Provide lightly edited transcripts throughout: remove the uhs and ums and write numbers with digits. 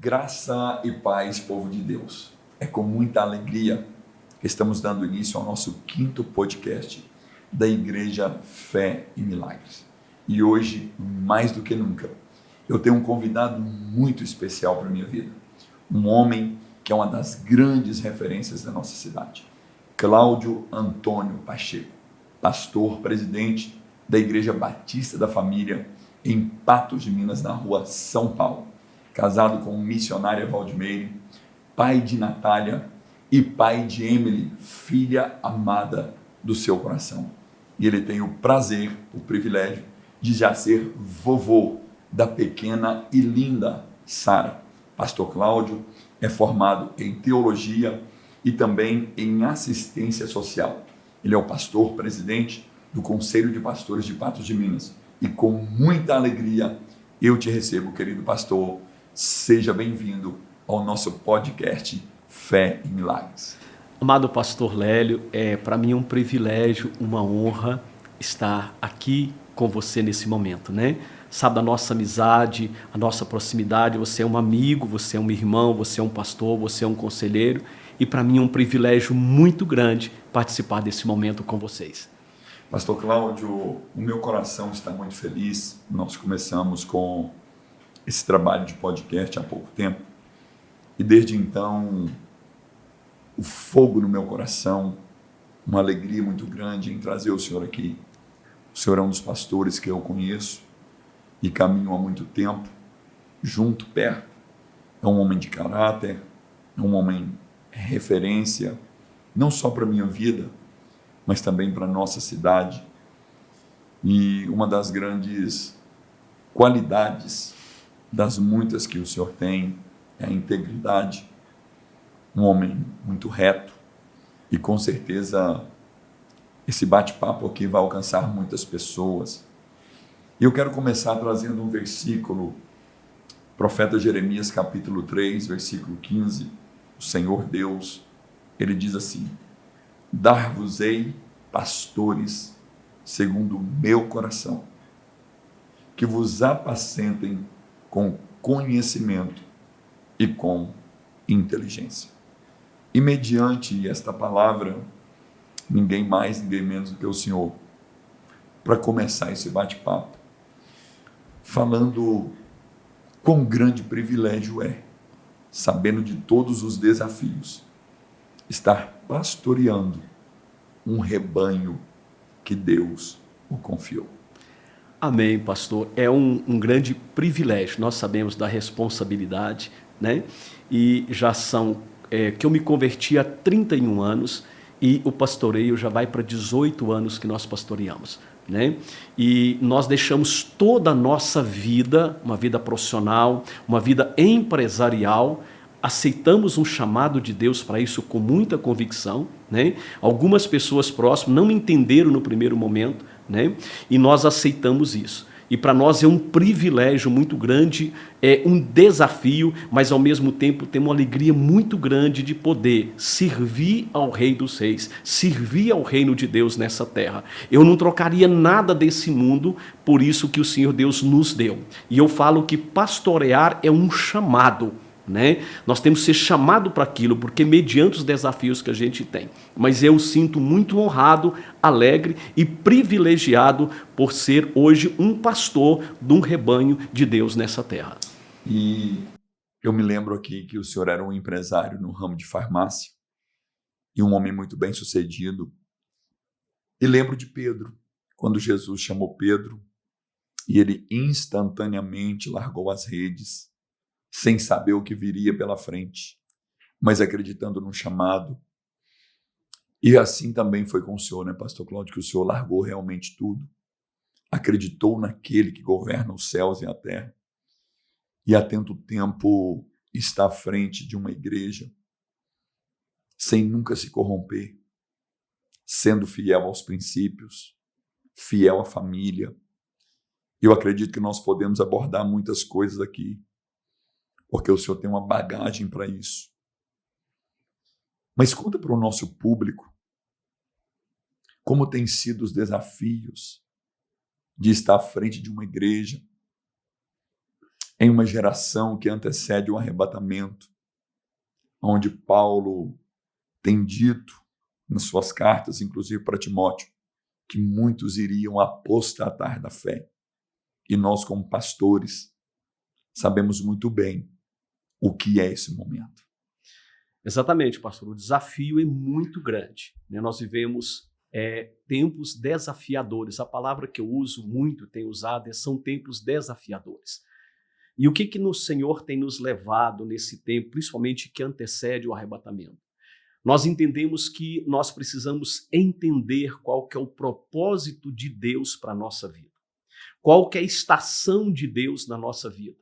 Graça e paz, povo de Deus. É com muita alegria que estamos dando início ao nosso 5º podcast da Igreja Fé e Milagres. E hoje, mais do que nunca, eu tenho um convidado muito especial para a minha vida. Um homem que é uma das grandes referências da nossa cidade. Cláudio Antônio Pacheco, pastor presidente da Igreja Batista da Família em Patos de Minas, na rua São Paulo. Casado com missionária Valdimeire, pai de Natália e pai de Emily, filha amada do seu coração. E ele tem o prazer, o privilégio de já ser vovô da pequena e linda Sara. Pastor Cláudio é formado em teologia e também em assistência social. Ele é o pastor presidente do Conselho de Pastores de Patos de Minas. E com muita alegria eu te recebo, querido pastor. Seja bem-vindo ao nosso podcast Fé e Milagres. Amado pastor Lélio, para mim é um privilégio, uma honra estar aqui com você nesse momento, né? Sabe da nossa amizade, a nossa proximidade, você é um amigo, você é um irmão, você é um pastor, você é um conselheiro, e para mim é um privilégio muito grande participar desse momento com vocês. Pastor Cláudio, o meu coração está muito feliz. Nós começamos com esse trabalho de podcast há pouco tempo, e desde então o fogo no meu coração, uma alegria muito grande em trazer o senhor aqui. O senhor é um dos pastores que eu conheço e caminho há muito tempo, junto, perto. É um homem de caráter, é um homem referência, não só para a minha vida, mas também para a nossa cidade. E uma das grandes qualidades, das muitas que o senhor tem, é a integridade. Um homem muito reto, e com certeza esse bate-papo aqui vai alcançar muitas pessoas. E eu quero começar trazendo um versículo, profeta Jeremias capítulo 3, versículo 15. O Senhor Deus, ele diz assim: dar-vos-ei pastores segundo o meu coração, que vos apacentem com conhecimento e com inteligência. E mediante esta palavra, ninguém mais, ninguém menos do que o Senhor, para começar esse bate-papo, falando quão grande privilégio é, sabendo de todos os desafios, estar pastoreando um rebanho que Deus o confiou. Amém, pastor. É um grande privilégio. Nós sabemos da responsabilidade, né? E já são, que eu me converti há 31 anos e o pastoreio já vai para 18 anos que nós pastoreamos, né? E nós deixamos toda a nossa vida, uma vida profissional, uma vida empresarial, aceitamos um chamado de Deus para isso com muita convicção, né? Algumas pessoas próximas não entenderam no primeiro momento, né? E nós aceitamos isso. E para nós é um privilégio muito grande, é um desafio, mas ao mesmo tempo tem uma alegria muito grande de poder servir ao Rei dos Reis, servir ao reino de Deus nessa terra. Eu não trocaria nada desse mundo por isso que o Senhor Deus nos deu. E eu falo que pastorear é um chamado, né? Nós temos que ser chamados para aquilo, porque mediante os desafios que a gente tem. Mas eu sinto muito honrado, alegre e privilegiado por ser hoje um pastor de um rebanho de Deus nessa terra. E eu me lembro aqui que o senhor era um empresário no ramo de farmácia e um homem muito bem sucedido. E lembro de Pedro, quando Jesus chamou Pedro e ele instantaneamente largou as redes, sem saber o que viria pela frente, mas acreditando no chamado. E assim também foi com o senhor, né, pastor Cláudio, que o senhor largou realmente tudo, acreditou naquele que governa os céus e a terra, e há tanto tempo está à frente de uma igreja, sem nunca se corromper, sendo fiel aos princípios, fiel à família. Eu acredito que nós podemos abordar muitas coisas aqui, porque o senhor tem uma bagagem para isso. Mas conta para o nosso público como têm sido os desafios de estar à frente de uma igreja, em uma geração que antecede o arrebatamento, onde Paulo tem dito nas suas cartas, inclusive para Timóteo, que muitos iriam apostatar da fé. E nós, como pastores, sabemos muito bem o que é esse momento. Exatamente, pastor. O desafio é muito grande, né? Nós vivemos tempos desafiadores. A palavra que eu uso muito, tenho usado, são tempos desafiadores. E o que no Senhor tem nos levado nesse tempo, principalmente que antecede o arrebatamento? Nós entendemos que nós precisamos entender qual que é o propósito de Deus para a nossa vida. Qual que é a estação de Deus na nossa vida.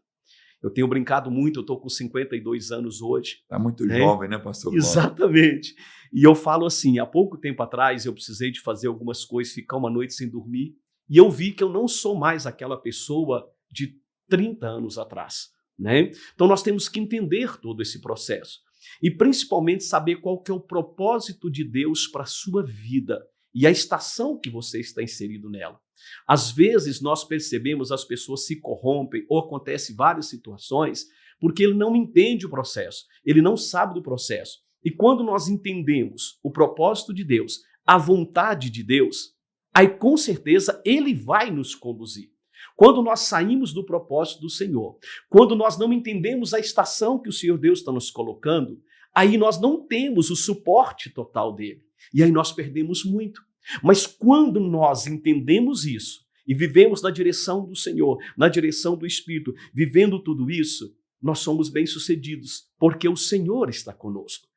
Eu tenho brincado muito, eu estou com 52 anos hoje. Está muito jovem, né, pastor? Exatamente. E eu falo assim, há pouco tempo atrás eu precisei de fazer algumas coisas, ficar uma noite sem dormir, e eu vi que eu não sou mais aquela pessoa de 30 anos atrás, né? Então nós temos que entender todo esse processo e principalmente saber qual que é o propósito de Deus para a sua vida e a estação que você está inserido nela. Às vezes nós percebemos as pessoas se corrompem ou acontecem várias situações porque ele não entende o processo, ele não sabe do processo. E quando nós entendemos o propósito de Deus, a vontade de Deus, aí com certeza ele vai nos conduzir. Quando nós saímos do propósito do Senhor, quando nós não entendemos a estação que o Senhor Deus está nos colocando, aí nós não temos o suporte total dele. E aí nós perdemos muito. Mas quando nós entendemos isso e vivemos na direção do Senhor, na direção do Espírito, vivendo tudo isso, nós somos bem-sucedidos, porque o Senhor está conosco.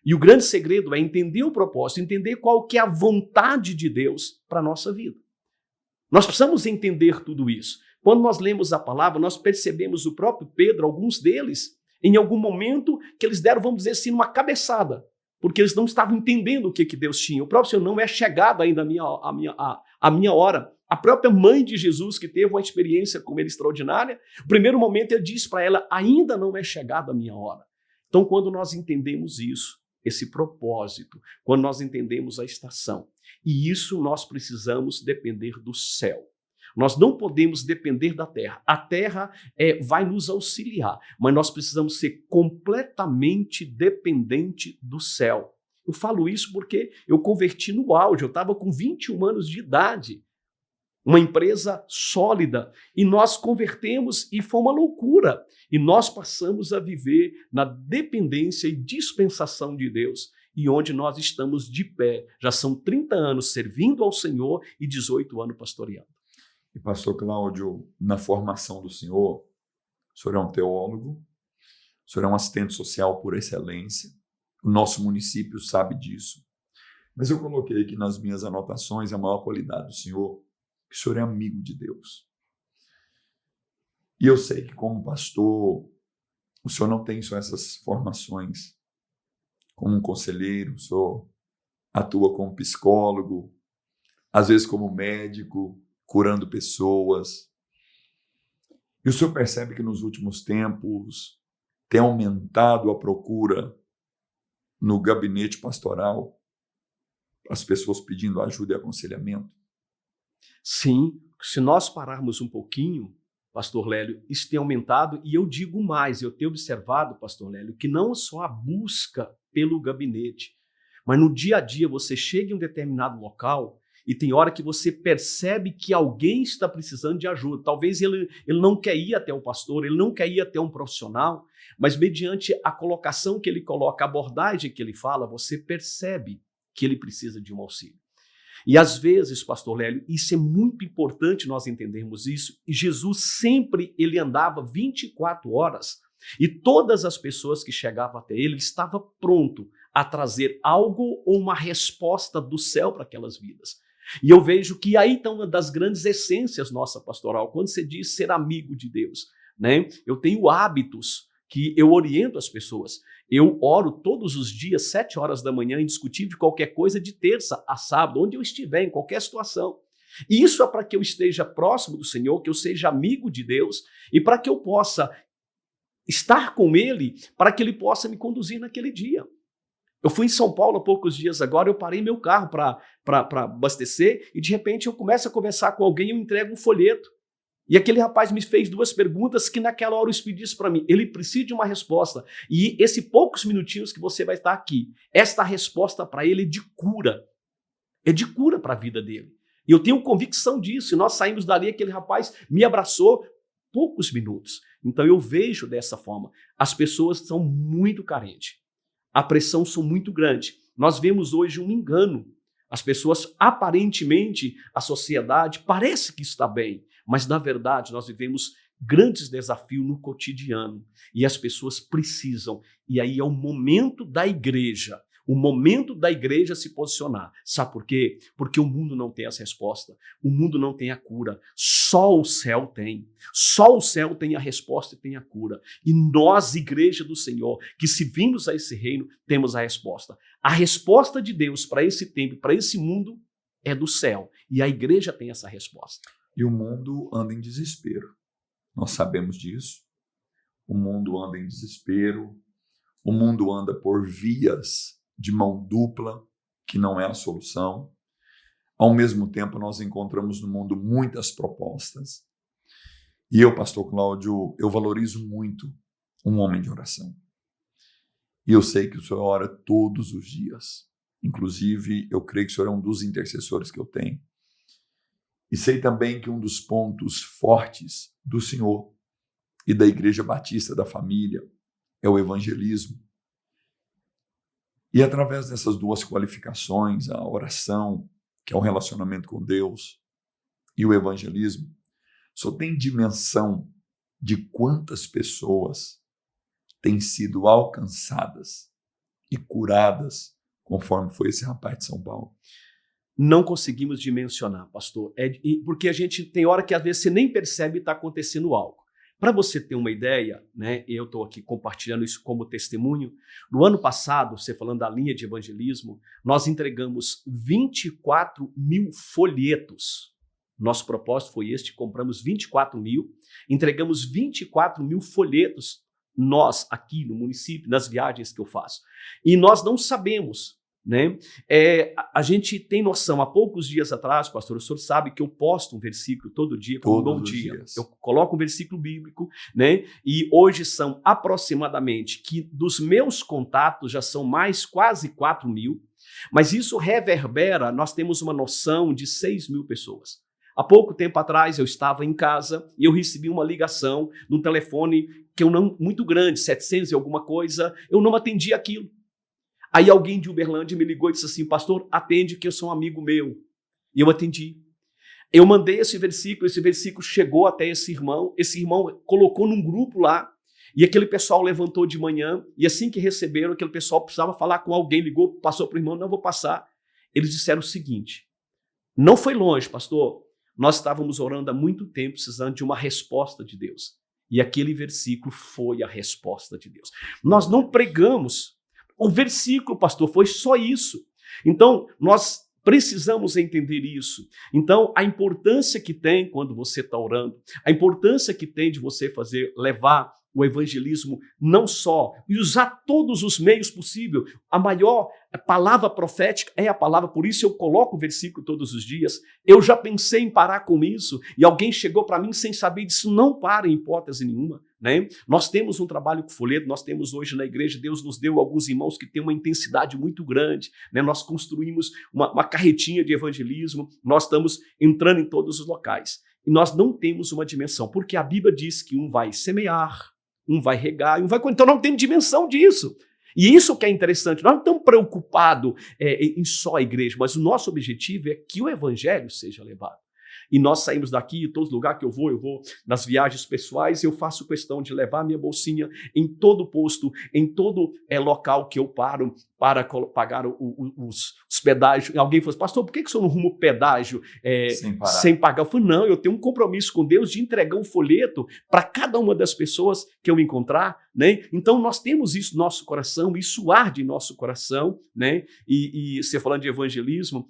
E o grande segredo é entender o propósito, entender qual que é a vontade de Deus para a nossa vida. Nós precisamos entender tudo isso. Quando nós lemos a palavra, nós percebemos o próprio Pedro, alguns deles, em algum momento que eles deram, vamos dizer assim, uma cabeçada, porque eles não estavam entendendo o que Deus tinha. O próprio Senhor não é chegado ainda a minha hora. A própria mãe de Jesus, que teve uma experiência com ele extraordinária, no primeiro momento ele disse para ela, ainda não é chegada a minha hora. Então, quando nós entendemos isso, esse propósito, quando nós entendemos a estação, e isso nós precisamos depender do céu. Nós não podemos depender da terra. A terra vai nos auxiliar, mas nós precisamos ser completamente dependente do céu. Eu falo isso porque eu converti no auge, eu estava com 21 anos de idade, uma empresa sólida, e nós convertemos e foi uma loucura. E nós passamos a viver na dependência e dispensação de Deus, e onde nós estamos de pé. Já são 30 anos servindo ao Senhor e 18 anos pastoreando. E pastor Cláudio, na formação do senhor, o senhor é um teólogo, o senhor é um assistente social por excelência, o nosso município sabe disso. Mas eu coloquei aqui nas minhas anotações a maior qualidade do senhor, que o senhor é amigo de Deus. E eu sei que como pastor, o senhor não tem só essas formações. Como um conselheiro, o senhor atua como psicólogo, às vezes como médico, curando pessoas. E o senhor percebe que nos últimos tempos tem aumentado a procura no gabinete pastoral, as pessoas pedindo ajuda e aconselhamento? Sim, se nós pararmos um pouquinho, pastor Lélio, isso tem aumentado, e eu digo mais, eu tenho observado, pastor Lélio, que não só a busca pelo gabinete, mas no dia a dia você chega em um determinado local e tem hora que você percebe que alguém está precisando de ajuda. Talvez ele não quer ir até o pastor, ele não quer ir até um profissional, mas mediante a colocação que ele coloca, a abordagem que ele fala, você percebe que ele precisa de um auxílio. E às vezes, pastor Lélio, isso é muito importante nós entendermos isso, e Jesus sempre ele andava 24 horas, e todas as pessoas que chegavam até ele, estava pronto a trazer algo ou uma resposta do céu para aquelas vidas. E eu vejo que aí está uma das grandes essências nossa pastoral, quando você diz ser amigo de Deus, né? Eu tenho hábitos que eu oriento as pessoas. Eu oro todos os dias, 7 horas da manhã, indiscutível de qualquer coisa, de terça a sábado, onde eu estiver, em qualquer situação. E isso é para que eu esteja próximo do Senhor, que eu seja amigo de Deus, e para que eu possa estar com Ele, para que Ele possa me conduzir naquele dia. Eu fui em São Paulo há poucos dias agora, eu parei meu carro para abastecer, e de repente eu começo a conversar com alguém e eu entrego um folheto. E aquele rapaz me fez 2 perguntas que naquela hora o Espírito disse para mim, ele precisa de uma resposta. E esses poucos minutinhos que você vai estar aqui, esta resposta para ele é de cura para a vida dele. E eu tenho convicção disso. E nós saímos dali, aquele rapaz me abraçou poucos minutos. Então eu vejo dessa forma. As pessoas são muito carentes. A pressão são muito grande. Nós vemos hoje um engano. As pessoas, aparentemente, a sociedade parece que está bem, mas na verdade nós vivemos grandes desafios no cotidiano. E as pessoas precisam. E aí é o momento da igreja. O momento da igreja se posicionar. Sabe por quê? Porque o mundo não tem essa resposta. O mundo não tem a cura. Só o céu tem. Só o céu tem a resposta e tem a cura. E nós, igreja do Senhor, que se vimos a esse reino, temos a resposta. A resposta de Deus para esse tempo, para esse mundo, é do céu. E a igreja tem essa resposta. E o mundo anda em desespero. Nós sabemos disso. O mundo anda em desespero. O mundo anda por vias de mão dupla, que não é a solução. Ao mesmo tempo, nós encontramos no mundo muitas propostas. E eu, pastor Cláudio, eu valorizo muito um homem de oração. E eu sei que o senhor ora todos os dias. Inclusive, eu creio que o senhor é um dos intercessores que eu tenho. E sei também que um dos pontos fortes do senhor e da Igreja Batista da Família é o evangelismo. E através dessas 2 qualificações, a oração, que é o relacionamento com Deus, e o evangelismo, só tem dimensão de quantas pessoas têm sido alcançadas e curadas, conforme foi esse rapaz de São Paulo. Não conseguimos dimensionar, pastor. Porque a gente tem hora que às vezes você nem percebe que está acontecendo algo. Para você ter uma ideia, né, eu estou aqui compartilhando isso como testemunho. No ano passado, você falando da linha de evangelismo, nós entregamos 24 mil folhetos. Nosso propósito foi este, compramos 24 mil, entregamos 24 mil folhetos, nós aqui no município, nas viagens que eu faço. E nós não sabemos, né? A gente tem noção, há poucos dias atrás, pastor, o senhor sabe que eu posto um versículo todo dia, como um novo dia. Dias. Eu coloco um versículo bíblico, né? E hoje são aproximadamente, que dos meus contatos já são mais quase 4 mil, mas isso reverbera, nós temos uma noção de 6 mil pessoas. Há pouco tempo atrás eu estava em casa e eu recebi uma ligação num telefone que eu não, muito grande, 700 e alguma coisa, eu não atendi aquilo. Aí alguém de Uberlândia me ligou e disse assim, pastor, atende que eu sou um amigo meu. E eu atendi. Eu mandei esse versículo chegou até esse irmão colocou num grupo lá, e aquele pessoal levantou de manhã, e assim que receberam, aquele pessoal precisava falar com alguém, ligou, passou para o irmão, não vou passar. Eles disseram o seguinte, não foi longe, pastor, nós estávamos orando há muito tempo, precisando de uma resposta de Deus. E aquele versículo foi a resposta de Deus. Nós não pregamos o versículo, pastor, foi só isso. Então, nós precisamos entender isso. Então, a importância que tem quando você está orando, a importância que tem de você levar o evangelismo não só, e usar todos os meios possíveis. A maior palavra profética é a palavra, por isso eu coloco o versículo todos os dias. Eu já pensei em parar com isso, e alguém chegou para mim sem saber disso, não para em hipótese nenhuma. Né? Nós temos um trabalho com folheto, nós temos hoje na igreja, Deus nos deu alguns irmãos que têm uma intensidade muito grande, né? Nós construímos uma carretinha de evangelismo, nós estamos entrando em todos os locais. E nós não temos uma dimensão, porque a Bíblia diz que um vai semear, um vai regar, e um vai... Então não temos dimensão disso. E isso que é interessante, nós não estamos preocupados em só a igreja, mas o nosso objetivo é que o evangelho seja levado. E nós saímos daqui, em todos os lugares que eu vou nas viagens pessoais, eu faço questão de levar minha bolsinha em todo posto, em todo local que eu paro para pagar os pedágios. Alguém falou assim, pastor, por que o senhor não arruma o pedágio sem pagar? Eu falei, não, eu tenho um compromisso com Deus de entregar um folheto para cada uma das pessoas que eu encontrar, né? Então nós temos isso no nosso coração, isso arde em nosso coração, né? E você falando de evangelismo,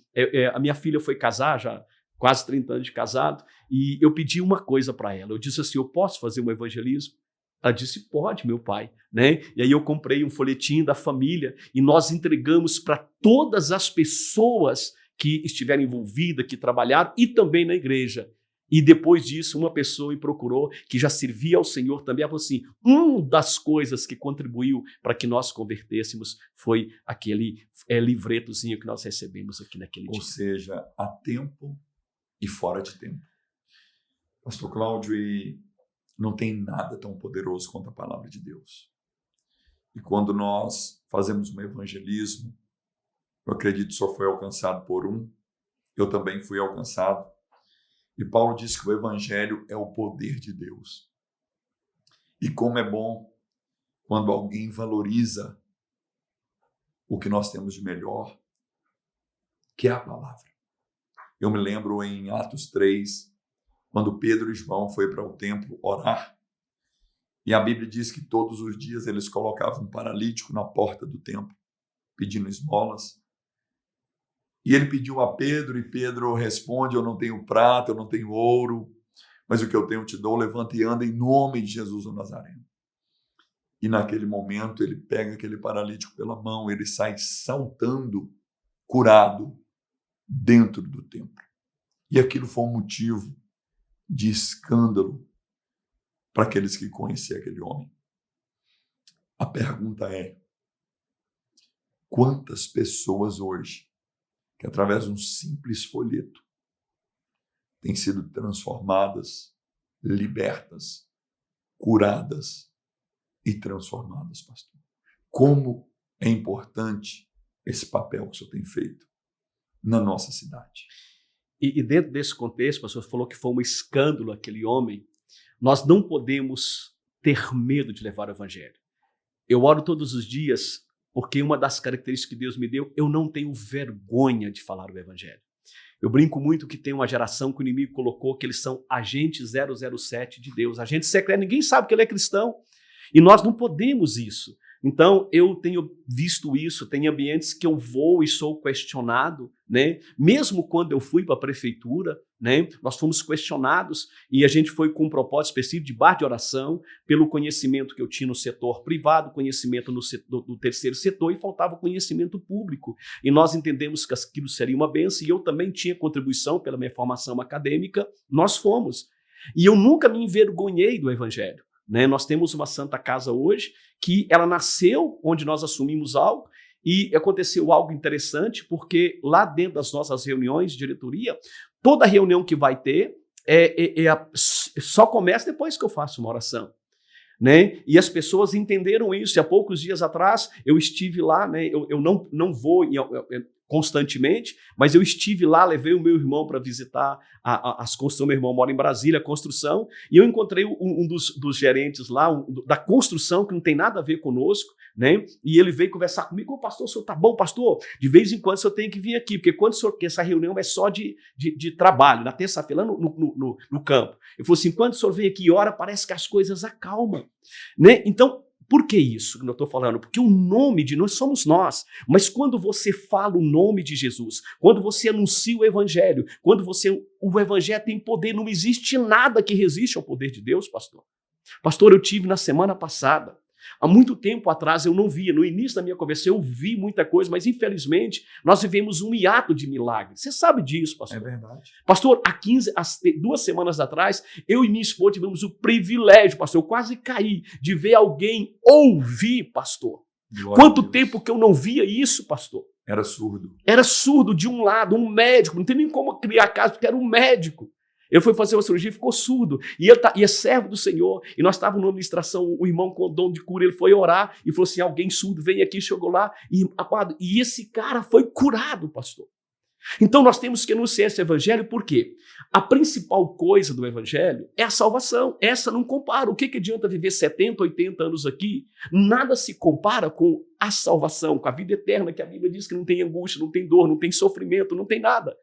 a minha filha foi casar já, quase 30 anos de casado, e eu pedi uma coisa para ela. Eu disse assim, eu posso fazer um evangelismo? Ela disse, pode, meu pai. Né? E aí eu comprei um folhetinho da família e nós entregamos para todas as pessoas que estiveram envolvidas, que trabalharam, e também na igreja. E depois disso, uma pessoa me procurou que já servia ao Senhor também. Ela falou assim, uma das coisas que contribuiu para que nós convertêssemos foi aquele livretozinho que nós recebemos aqui naquele dia. Ou seja, há tempo e fora de tempo. Pastor Cláudio, e não tem nada tão poderoso quanto a palavra de Deus. E quando nós fazemos um evangelismo, eu acredito que só foi alcançado por um, eu também fui alcançado. E Paulo diz que o evangelho é o poder de Deus. E como é bom quando alguém valoriza o que nós temos de melhor, que é a palavra. Eu me lembro em Atos 3, quando Pedro e João foram para o templo orar, e a Bíblia diz que todos os dias eles colocavam um paralítico na porta do templo, pedindo esmolas. E ele pediu a Pedro, e Pedro responde, eu não tenho prata, eu não tenho ouro, mas o que eu tenho te dou, levanta e anda em nome de Jesus o Nazareno. E naquele momento ele pega aquele paralítico pela mão, ele sai saltando, curado, dentro do templo. E aquilo foi um motivo de escândalo para aqueles que conheciam aquele homem. A pergunta é, quantas pessoas hoje, que através de um simples folheto, têm sido transformadas, libertas, curadas e transformadas, pastor? Como é importante esse papel que o senhor tem feito na nossa cidade. E dentro desse contexto, pastor, falou que foi um escândalo aquele homem. Nós não podemos ter medo de levar o evangelho. Eu oro todos os dias porque uma das características que Deus me deu, eu não tenho vergonha de falar o evangelho. Eu brinco muito que tem uma geração que o inimigo colocou que eles são agentes 007 de Deus, agente secreto, ninguém sabe que ele é cristão. E nós não podemos isso. Então, eu tenho visto isso, tem ambientes que eu vou e sou questionado, né? Mesmo quando eu fui para a prefeitura, né? Nós fomos questionados e a gente foi com um propósito específico de bar de oração, pelo conhecimento que eu tinha no setor privado, conhecimento do terceiro setor e faltava conhecimento público. E nós entendemos que aquilo seria uma bênção e eu também tinha contribuição pela minha formação acadêmica, nós fomos. E eu nunca me envergonhei do evangelho. Né? Nós temos uma Santa Casa hoje que ela nasceu onde nós assumimos algo e aconteceu algo interessante porque lá dentro das nossas reuniões de diretoria, toda reunião que vai ter só começa depois que eu faço uma oração. Né? E as pessoas entenderam isso. E há poucos dias atrás eu estive lá, né? Eu não vou constantemente, mas eu estive lá, levei o meu irmão para visitar as construções. Meu irmão mora em Brasília, a construção, e eu encontrei um dos gerentes lá, da construção, que não tem nada a ver conosco, né? E ele veio conversar comigo, pastor, o senhor tá bom, pastor? De vez em quando o senhor tem que vir aqui, porque quando o senhor, essa reunião é só de trabalho, na terça-feira, lá no campo. Eu falei assim, quando o senhor vem aqui e ora, parece que as coisas acalmam, né? Então, por que isso que eu estou falando? Porque o nome de nós somos nós. Mas quando você fala o nome de Jesus, quando você anuncia o evangelho, o evangelho tem poder, não existe nada que resiste ao poder de Deus, pastor. Pastor, eu tive na semana passada, há muito tempo atrás eu não via, no início da minha conversa eu vi muita coisa, mas infelizmente nós vivemos um hiato de milagres. Você sabe disso, pastor? É verdade. Pastor, há 2 semanas atrás, eu e minha esposa tivemos o privilégio, pastor, eu quase caí de ver alguém ouvir, pastor. Glória Quanto tempo que eu não via isso, pastor? Era surdo. Era surdo de um lado, um médico, não tem nem como criar caso, porque era um médico. Ele foi fazer uma cirurgia e ficou surdo. E ele é servo do Senhor. E nós estávamos numa ministração, o irmão com o dom de cura, ele foi orar e falou assim, alguém surdo, vem aqui, chegou lá. E esse cara foi curado, pastor. Então nós temos que anunciar esse evangelho, por quê? A principal coisa do evangelho é a salvação. Essa não compara. O que adianta viver 70, 80 anos aqui? Nada se compara com a salvação, com a vida eterna, que a Bíblia diz que não tem angústia, não tem dor, não tem sofrimento, não tem nada.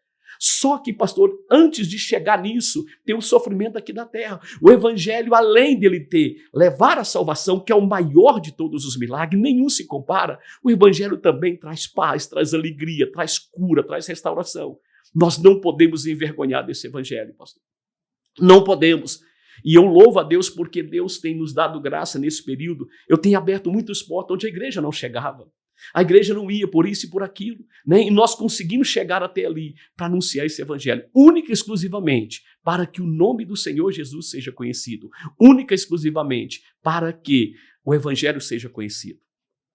Só que, pastor, antes de chegar nisso, tem o sofrimento aqui da terra. O evangelho, além dele levar a salvação, que é o maior de todos os milagres, nenhum se compara, o evangelho também traz paz, traz alegria, traz cura, traz restauração. Nós não podemos envergonhar desse evangelho, pastor. Não podemos. E eu louvo a Deus porque Deus tem nos dado graça nesse período. Eu tenho aberto muitas portas onde a igreja não chegava. A igreja não ia por isso e por aquilo, né? E nós conseguimos chegar até ali para anunciar esse evangelho, única e exclusivamente para que o nome do Senhor Jesus seja conhecido, única e exclusivamente para que o evangelho seja conhecido.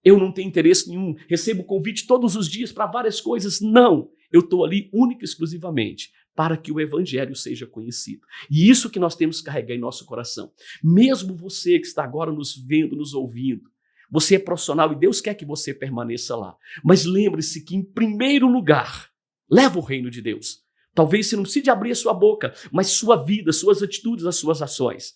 Eu não tenho interesse nenhum, recebo convite todos os dias para várias coisas, não. Eu estou ali única e exclusivamente para que o evangelho seja conhecido. E isso que nós temos que carregar em nosso coração. Mesmo você que está agora nos vendo, nos ouvindo, você é profissional e Deus quer que você permaneça lá. Mas lembre-se que, em primeiro lugar, leva o reino de Deus. Talvez você não precise abrir a sua boca, mas sua vida, suas atitudes, as suas ações.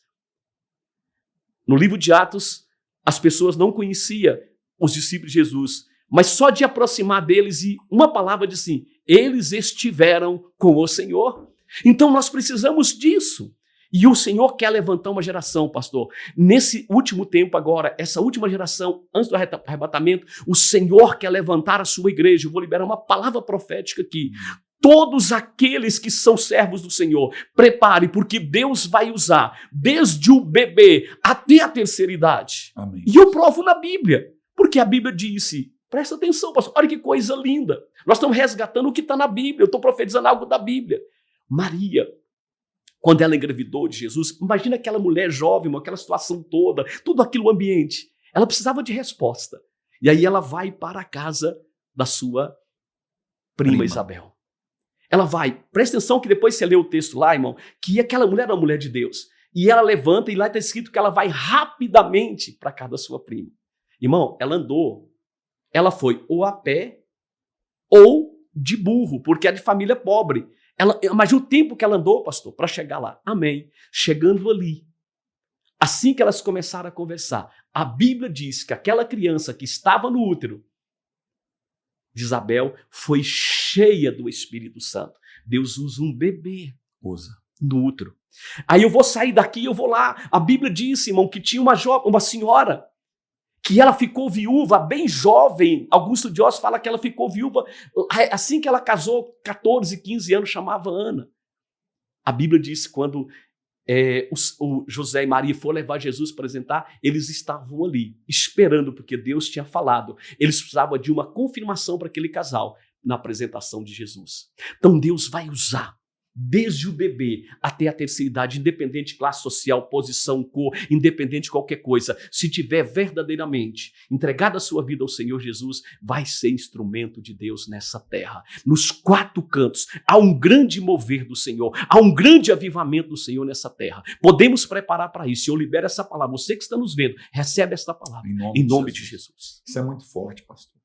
No livro de Atos, as pessoas não conheciam os discípulos de Jesus, mas só de aproximar deles e uma palavra de sim, eles estiveram com o Senhor. Então nós precisamos disso. E o Senhor quer levantar uma geração, pastor. Nesse último tempo agora, essa última geração, antes do arrebatamento, o Senhor quer levantar a sua igreja. Eu vou liberar uma palavra profética aqui. Todos aqueles que são servos do Senhor, prepare, porque Deus vai usar desde o bebê até a terceira idade. Amém. E eu provo na Bíblia, porque a Bíblia disse, presta atenção, pastor, olha que coisa linda. Nós estamos resgatando o que está na Bíblia, eu estou profetizando algo da Bíblia. Maria, quando ela engravidou de Jesus, imagina aquela mulher jovem, aquela situação toda, tudo aquilo ambiente. Ela precisava de resposta. E aí ela vai para a casa da sua prima. Isabel. Ela vai, presta atenção que depois você lê o texto lá, irmão, que aquela mulher era uma mulher de Deus. E ela levanta e lá está escrito que ela vai rapidamente para a casa da sua prima. Irmão, ela andou, ela foi ou a pé ou de burro, porque é de família pobre. Imagina o tempo que ela andou, pastor, para chegar lá. Amém. Chegando ali, assim que elas começaram a conversar, a Bíblia diz que aquela criança que estava no útero de Isabel foi cheia do Espírito Santo. Deus usa um bebê no útero. Aí eu vou sair daqui, eu vou lá. A Bíblia diz, irmão, que tinha uma senhora que ela ficou viúva bem jovem. Alguns estudiosos falam que ela ficou viúva assim que ela casou, 14, 15 anos, chamava Ana. A Bíblia diz que quando o José e Maria foram levar Jesus para apresentar, eles estavam ali, esperando, porque Deus tinha falado. Eles precisavam de uma confirmação para aquele casal na apresentação de Jesus. Então Deus vai usar desde o bebê até a terceira idade, independente de classe social, posição, cor, independente de qualquer coisa, se tiver verdadeiramente entregado a sua vida ao Senhor Jesus, vai ser instrumento de Deus nessa terra. Nos quatro cantos, há um grande mover do Senhor, há um grande avivamento do Senhor nessa terra. Podemos preparar para isso. Eu libero essa palavra. Você que está nos vendo, recebe essa palavra em nome de Jesus. Isso é muito forte, pastor.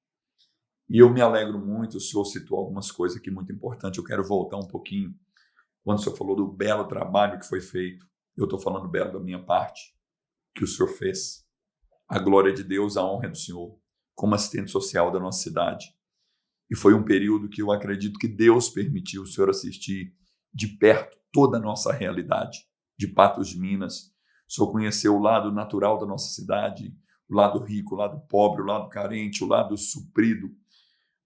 E eu me alegro muito, o senhor citou algumas coisas aqui muito importantes. Eu quero voltar um pouquinho. Quando o senhor falou do belo trabalho que foi feito, eu estou falando belo da minha parte, que o senhor fez. A glória de Deus, a honra do senhor, como assistente social da nossa cidade. E foi um período que eu acredito que Deus permitiu o senhor assistir de perto toda a nossa realidade, de Patos de Minas. O senhor conheceu o lado natural da nossa cidade, o lado rico, o lado pobre, o lado carente, o lado suprido.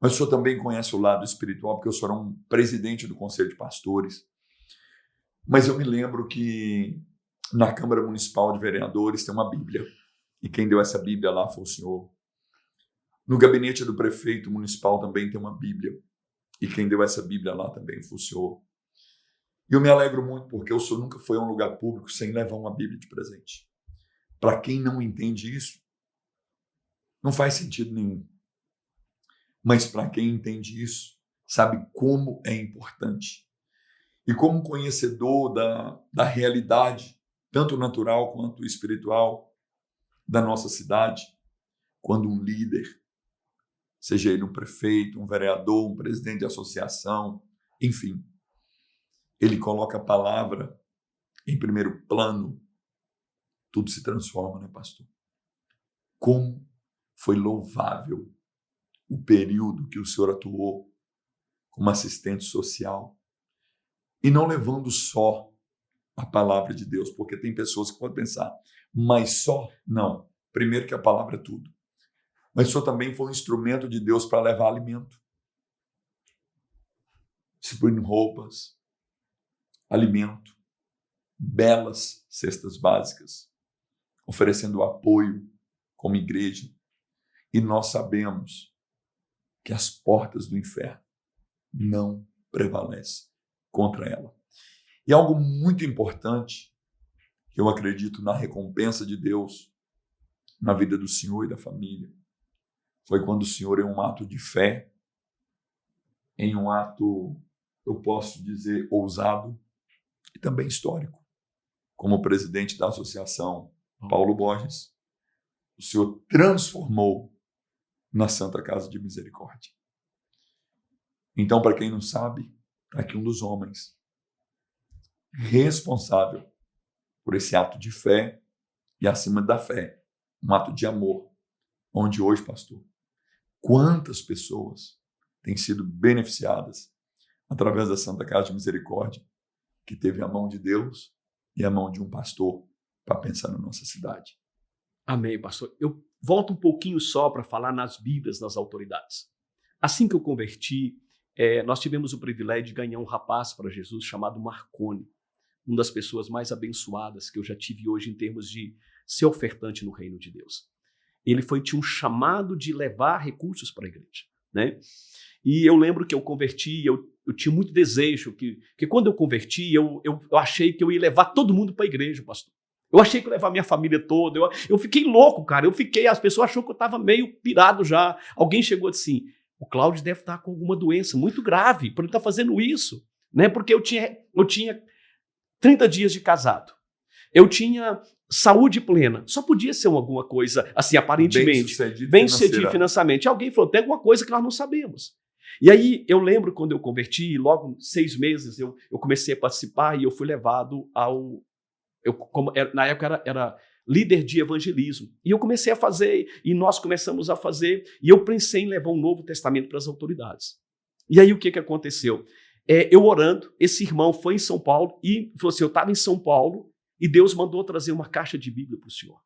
Mas o senhor também conhece o lado espiritual, porque o senhor é um presidente do Conselho de Pastores. Mas eu me lembro que na Câmara Municipal de Vereadores tem uma Bíblia. E quem deu essa Bíblia lá foi o senhor. No gabinete do prefeito municipal também tem uma Bíblia. E quem deu essa Bíblia lá também foi o senhor. E eu me alegro muito porque o senhor nunca foi a um lugar público sem levar uma Bíblia de presente. Para quem não entende isso, não faz sentido nenhum. Mas para quem entende isso, sabe como é importante. E como conhecedor da realidade, tanto natural quanto espiritual, da nossa cidade, quando um líder, seja ele um prefeito, um vereador, um presidente de associação, enfim, ele coloca a palavra em primeiro plano, tudo se transforma, né, pastor? Como foi louvável o período que o senhor atuou como assistente social, e não levando só a palavra de Deus, porque tem pessoas que podem pensar, mas só? Não. Primeiro que a palavra é tudo. Mas o senhor também foi um instrumento de Deus para levar alimento. Distribuindo roupas, alimento, belas cestas básicas, oferecendo apoio como igreja. E nós sabemos que as portas do inferno não prevalecem contra ela. E algo muito importante, que eu acredito na recompensa de Deus na vida do senhor e da família, foi quando o senhor, em um ato de fé, em um ato, eu posso dizer, ousado e também histórico, como presidente da Associação Paulo Borges, o senhor transformou na Santa Casa de Misericórdia. Então, para quem não sabe, está aqui um dos homens responsável por esse ato de fé e, acima da fé, um ato de amor, onde hoje, pastor, quantas pessoas têm sido beneficiadas através da Santa Casa de Misericórdia, que teve a mão de Deus e a mão de um pastor para pensar na nossa cidade. Amém, pastor. Eu volto um pouquinho só para falar nas Bíblias das autoridades. Assim que eu converti, nós tivemos o privilégio de ganhar um rapaz para Jesus chamado Marconi, uma das pessoas mais abençoadas que eu já tive hoje em termos de ser ofertante no reino de Deus. Ele tinha um chamado de levar recursos para a igreja, né? E eu lembro que eu converti, eu tinha muito desejo, que quando eu converti, eu achei que eu ia levar todo mundo para a igreja, pastor. Eu achei que eu ia levar minha família toda, eu fiquei louco, cara, as pessoas achou que eu estava meio pirado já. Alguém chegou assim, o Cláudio deve estar com alguma doença muito grave, para ele estar fazendo isso, né? Porque eu tinha 30 dias de casado, eu tinha saúde plena, só podia ser alguma coisa, assim, aparentemente, bem-sucedido financeiramente. Alguém falou, tem alguma coisa que nós não sabemos. E aí, eu lembro quando eu converti, logo 6 meses, eu comecei a participar e eu fui levado na época era líder de evangelismo. E eu comecei a fazer, e nós começamos a fazer, e eu pensei em levar um Novo Testamento para as autoridades. E aí, o que aconteceu? Eu orando, esse irmão foi em São Paulo e falou assim, eu estava em São Paulo e Deus mandou trazer uma caixa de Bíblia para o senhor.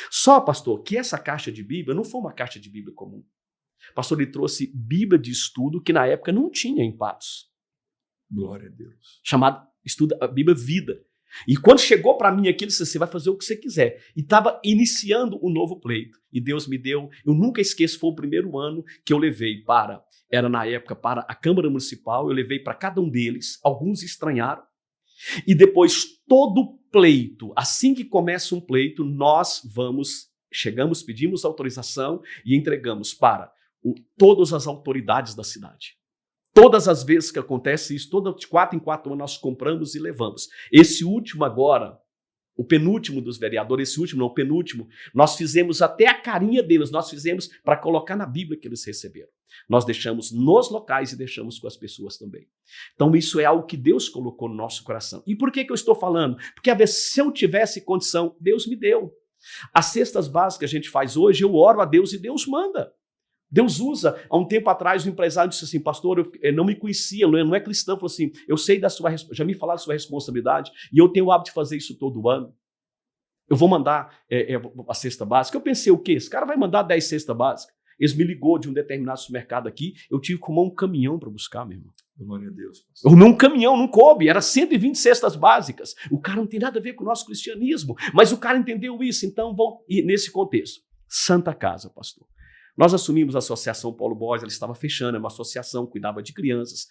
Só, pastor, que essa caixa de Bíblia não foi uma caixa de Bíblia comum. Pastor, ele trouxe Bíblia de estudo que na época não tinha em Patos. Glória a Deus. Chamado a Bíblia Vida. E quando chegou para mim aqui, ele disse, você vai fazer o que você quiser. E estava iniciando um novo pleito. E Deus me deu, eu nunca esqueço, foi o primeiro ano que eu levei era na época para a Câmara Municipal, eu levei para cada um deles, alguns estranharam. E depois todo pleito, assim que começa um pleito, nós chegamos, pedimos autorização e entregamos para todas as autoridades da cidade. Todas as vezes que acontece isso, de 4 em 4 anos nós compramos e levamos. Esse último agora, o penúltimo dos vereadores, o penúltimo, nós fizemos até a carinha deles, nós fizemos para colocar na Bíblia que eles receberam. Nós deixamos nos locais e deixamos com as pessoas também. Então isso é algo que Deus colocou no nosso coração. E por que eu estou falando? Porque às vezes se eu tivesse condição, Deus me deu. As cestas básicas que a gente faz hoje, eu oro a Deus e Deus manda. Deus usa. Há um tempo atrás, um empresário disse assim, pastor, eu não me conhecia, não é cristão, falou assim, eu sei já me falaram da sua responsabilidade e eu tenho o hábito de fazer isso todo ano. Eu vou mandar a cesta básica. Eu pensei, o quê? Esse cara vai mandar 10 cestas básicas? Eles me ligou de um determinado supermercado aqui, eu tive que arrumar um caminhão para buscar, meu irmão. Glória a Deus. Eu arrumei um caminhão, não coube, era 120 cestas básicas. O cara não tem nada a ver com o nosso cristianismo, mas o cara entendeu isso, então nesse contexto. Santa Casa, pastor. Nós assumimos a Associação Paulo Borges, ela estava fechando, é uma associação, cuidava de crianças.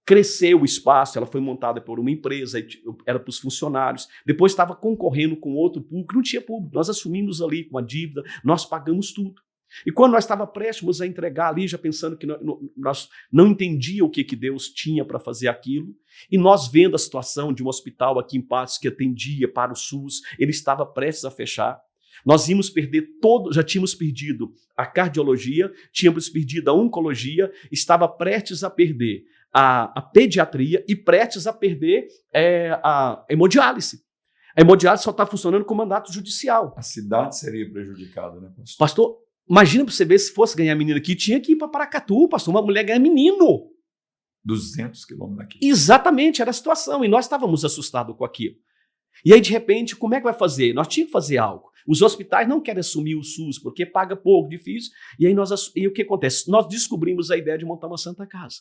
Cresceu o espaço, ela foi montada por uma empresa, era para os funcionários. Depois estava concorrendo com outro público, não tinha público. Nós assumimos ali com a dívida, nós pagamos tudo. E quando nós estávamos prestes a entregar ali, já pensando que nós não entendíamos o que Deus tinha para fazer aquilo, e nós vendo a situação de um hospital aqui em Patos que atendia para o SUS, ele estava prestes a fechar. Nós íamos perder já tínhamos perdido a cardiologia, tínhamos perdido a oncologia, estava prestes a perder a pediatria e prestes a perder a hemodiálise. A hemodiálise só está funcionando com mandato judicial. A cidade seria prejudicada, né, pastor? Pastor, imagina para você ver, se fosse ganhar menino aqui, tinha que ir para Paracatu, pastor, uma mulher ganha menino. 200 quilômetros daqui. Exatamente, era a situação, e nós estávamos assustados com aquilo. E aí, de repente, como é que vai fazer? Nós tínhamos que fazer algo. Os hospitais não querem assumir o SUS porque paga pouco, difícil. E aí e o que acontece? Nós descobrimos a ideia de montar uma Santa Casa.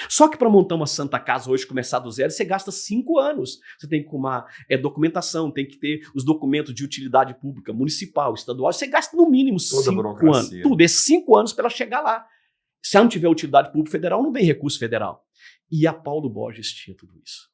Só que para montar uma Santa Casa hoje, começar do zero, você gasta 5 anos. Você tem que arrumar documentação, tem que ter os documentos de utilidade pública, municipal, estadual. Você gasta no mínimo 5 anos. Tudo, é 5 anos para ela chegar lá. Se ela não tiver utilidade pública federal, não vem recurso federal. E a Paulo Borges tinha tudo isso.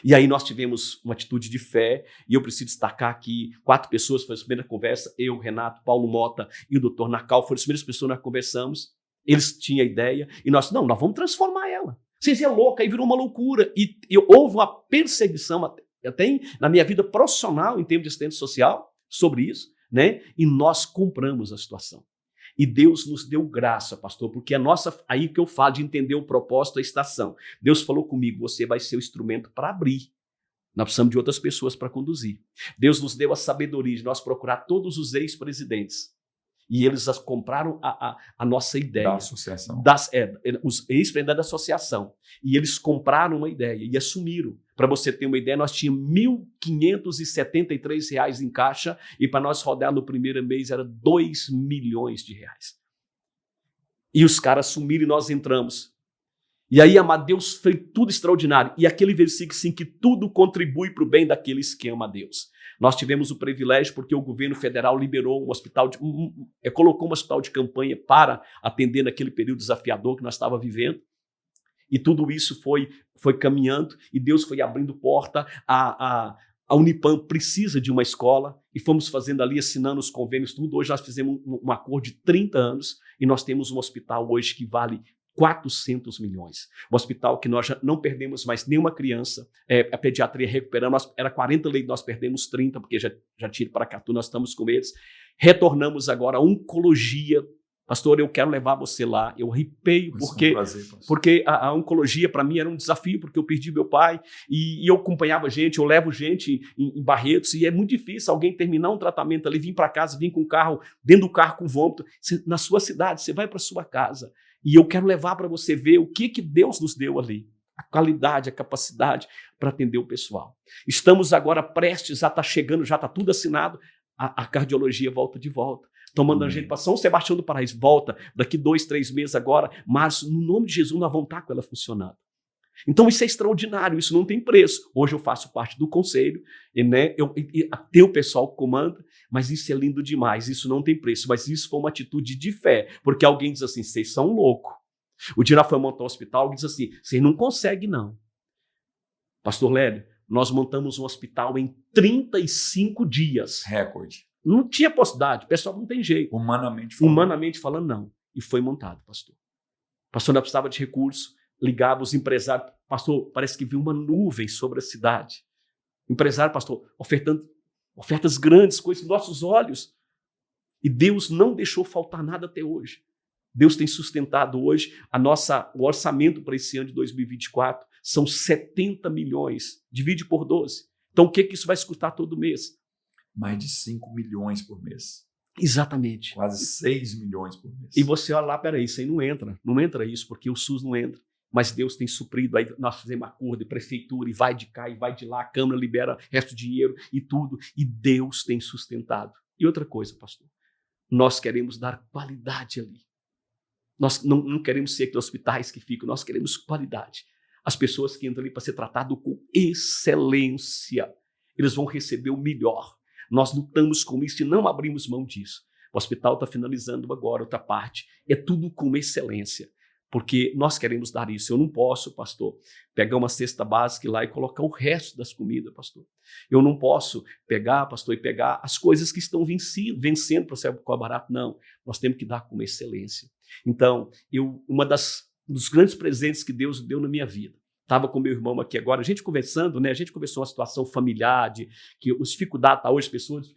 E aí nós tivemos uma atitude de fé, e eu preciso destacar aqui, 4 pessoas, foi a primeira conversa, eu, Renato, Paulo Mota e o doutor Nacal, foram as primeiras pessoas que nós conversamos, eles tinham a ideia, e nós vamos transformar ela. Vocês é louca, aí virou uma loucura, e houve uma perseguição, até na minha vida profissional, em termos de assistente social, sobre isso, né? E nós compramos a situação. E Deus nos deu graça, pastor, porque aí que eu falo de entender o propósito da estação. Deus falou comigo, você vai ser o instrumento para abrir. Nós precisamos de outras pessoas para conduzir. Deus nos deu a sabedoria de nós procurar todos os ex-presidentes. E eles compraram a nossa ideia. Da associação. Os ex-presidentes da associação. E eles compraram uma ideia e assumiram. Para você ter uma ideia, nós tínhamos R$ 1.573 em caixa e para nós rodar no primeiro mês era R$2 milhões. E os caras assumiram e nós entramos. E aí, amado, Deus fez tudo extraordinário. E aquele versículo, sim, que tudo contribui para o bem daqueles que amam a Deus. Nós tivemos o privilégio porque o governo federal liberou colocou um hospital de campanha para atender naquele período desafiador que nós estávamos vivendo. E tudo isso foi caminhando e Deus foi abrindo porta. A Unipam precisa de uma escola e fomos fazendo ali, assinando os convênios, tudo. Hoje nós fizemos um acordo de 30 anos e nós temos um hospital hoje que vale 400 milhões. Um hospital que nós já não perdemos mais nenhuma criança. A pediatria recuperamos, era 40 leitos, nós perdemos 30, porque já tinha para cá, nós estamos com eles. Retornamos agora a oncologia. Pastor, eu quero levar você lá. Eu arrepio, porque a oncologia para mim era um desafio, porque eu perdi meu pai e eu acompanhava gente, eu levo gente em Barretos e é muito difícil alguém terminar um tratamento ali, vir para casa, vir com o carro, dentro do carro com vômito. Na sua cidade, você vai para sua casa e eu quero levar para você ver o que Deus nos deu ali. A qualidade, a capacidade para atender o pessoal. Estamos agora prestes a estar chegando, já está tudo assinado, a cardiologia volta de volta. Estão mandando a gente para São Sebastião do Paraíso, volta daqui 2, 3 meses agora, março, no nome de Jesus nós vamos estar com ela funcionando. Então isso é extraordinário, isso não tem preço. Hoje eu faço parte do conselho, né? Tem o pessoal que comanda, mas isso é lindo demais, isso não tem preço. Mas isso foi uma atitude de fé, porque alguém diz assim, vocês são loucos. O dia foi montar um hospital e diz assim, vocês não conseguem não. Pastor Lélio, nós montamos um hospital em 35 dias. Recorde. Não tinha possibilidade, o pessoal não tem jeito. Humanamente falando, não. E foi montado, pastor. Pastor, nós precisava de recursos, ligava os empresários. Pastor, parece que viu uma nuvem sobre a cidade. Empresário, pastor, ofertando ofertas grandes, coisas nos nossos olhos. E Deus não deixou faltar nada até hoje. Deus tem sustentado hoje o orçamento para esse ano de 2024 são 70 milhões. Divide por 12. Então, o que isso vai custar todo mês? Mais de 5 milhões por mês. Exatamente. Quase 6 milhões por mês. E você olha lá, peraí, isso aí não entra isso, porque o SUS não entra. Mas Deus tem suprido, aí nós fizemos acordo de prefeitura, e vai de cá, e vai de lá, a Câmara libera resto de dinheiro e tudo, e Deus tem sustentado. E outra coisa, pastor, nós queremos dar qualidade ali. Nós não queremos ser aqueles hospitais que ficam, nós queremos qualidade. As pessoas que entram ali para ser tratado com excelência, eles vão receber o melhor. Nós lutamos com isso e não abrimos mão disso. O hospital está finalizando agora outra parte. É tudo com excelência, porque nós queremos dar isso. Eu não posso, pastor, pegar uma cesta básica lá e colocar o resto das comidas, pastor. Eu não posso pegar, pastor, e pegar as coisas que estão vencendo para ser barato. Não, nós temos que dar com excelência. Então, dos grandes presentes que Deus deu na minha vida, estava com meu irmão aqui agora, a gente conversando, né? A gente conversou uma situação familiar, que os dificuldades tá hoje, pessoas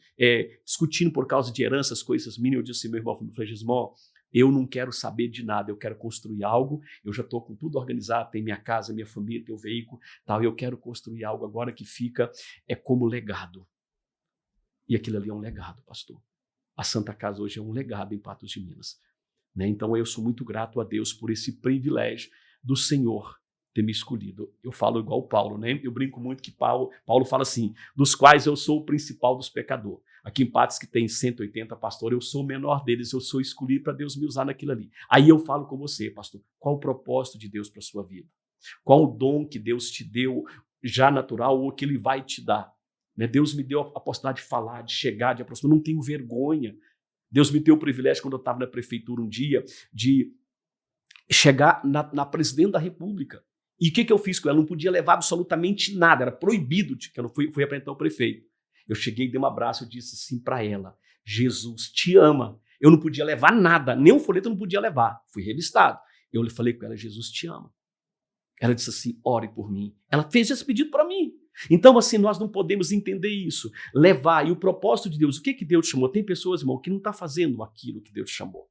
discutindo por causa de heranças, coisas mínimas. Eu disse, meu irmão, Gismó, eu não quero saber de nada, eu quero construir algo, eu já estou com tudo organizado, tem minha casa, minha família, tem o veículo, tal, eu quero construir algo agora que fica como legado. E aquilo ali é um legado, pastor. A Santa Casa hoje é um legado em Patos de Minas. Né? Então eu sou muito grato a Deus por esse privilégio do Senhor ter me escolhido. Eu falo igual o Paulo, né? Eu brinco muito que Paulo fala assim, dos quais eu sou o principal dos pecadores. Aqui em Patos, que tem 180 pastores, eu sou o menor deles, eu sou escolhido para Deus me usar naquilo ali. Aí eu falo com você, pastor, qual o propósito de Deus para a sua vida? Qual o dom que Deus te deu já natural ou que Ele vai te dar? Né? Deus me deu a possibilidade de falar, de chegar, de aproximar. Eu não tenho vergonha. Deus me deu o privilégio, quando eu estava na prefeitura um dia, de chegar na presidente da República. E o que eu fiz com ela? Eu não podia levar absolutamente nada, era proibido, que eu não fui apresentar o prefeito. Eu cheguei, dei um abraço e disse assim para ela, Jesus te ama. Eu não podia levar nada, nem um folheto eu não podia levar. Fui revistado. Eu falei com ela, Jesus te ama. Ela disse assim, ore por mim. Ela fez esse pedido para mim. Então, assim, nós não podemos entender isso. Levar, e o propósito de Deus, o que Deus chamou? Tem pessoas, irmão, que não estão fazendo aquilo que Deus chamou.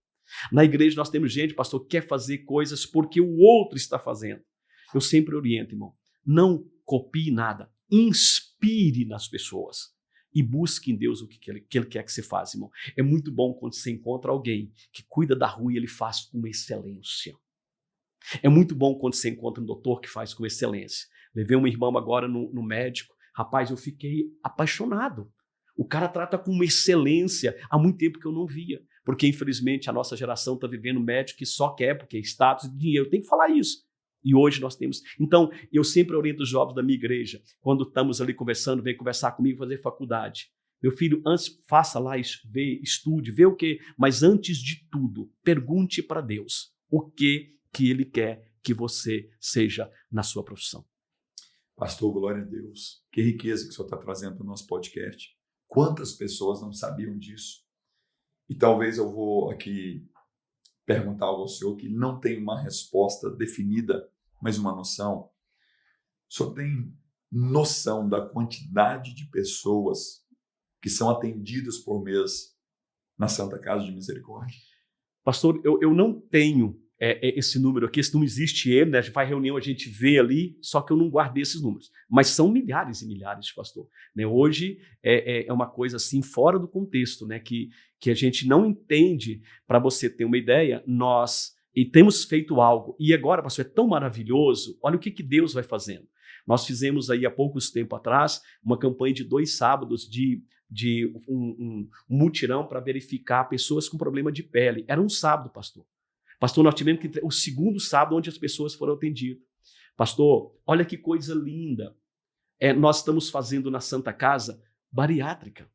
Na igreja nós temos gente, pastor, que quer fazer coisas porque o outro está fazendo. Eu sempre oriento, irmão, não copie nada, inspire nas pessoas e busque em Deus o que Ele quer que você faça, irmão. É muito bom quando você encontra alguém que cuida da rua e ele faz com excelência. É muito bom quando você encontra um doutor que faz com excelência. Levei uma irmã agora no médico, rapaz, eu fiquei apaixonado. O cara trata com uma excelência há muito tempo que eu não via, porque infelizmente a nossa geração está vivendo médico que só quer, porque é status e dinheiro, tem que falar isso. E hoje nós temos. Então, eu sempre oriento os jovens da minha igreja, quando estamos ali conversando, vem conversar comigo, fazer faculdade. Meu filho, antes faça lá, estude, vê o quê? Mas antes de tudo, pergunte para Deus o que Ele quer que você seja na sua profissão. Pastor, glória a Deus. Que riqueza que o senhor está trazendo para o nosso podcast. Quantas pessoas não sabiam disso? E talvez eu vou aqui perguntar ao senhor que não tem uma resposta definida, mas uma noção. O senhor tem noção da quantidade de pessoas que são atendidas por mês na Santa Casa de Misericórdia? Pastor, eu não tenho esse número aqui, esse não existe ele, né? A gente faz reunião, a gente vê ali, só que eu não guardei esses números. Mas são milhares e milhares, pastor. Né? Hoje é uma coisa assim, fora do contexto, né? Que a gente não entende. Para você ter uma ideia, e temos feito algo. E agora, pastor, é tão maravilhoso. Olha o que Deus vai fazendo. Nós fizemos aí há poucos tempo atrás uma campanha de 2 sábados de um mutirão para verificar pessoas com problema de pele. Era um sábado, pastor. Pastor, nós tivemos que o segundo sábado onde as pessoas foram atendidas. Pastor, olha que coisa linda. Nós estamos fazendo na Santa Casa bariátrica.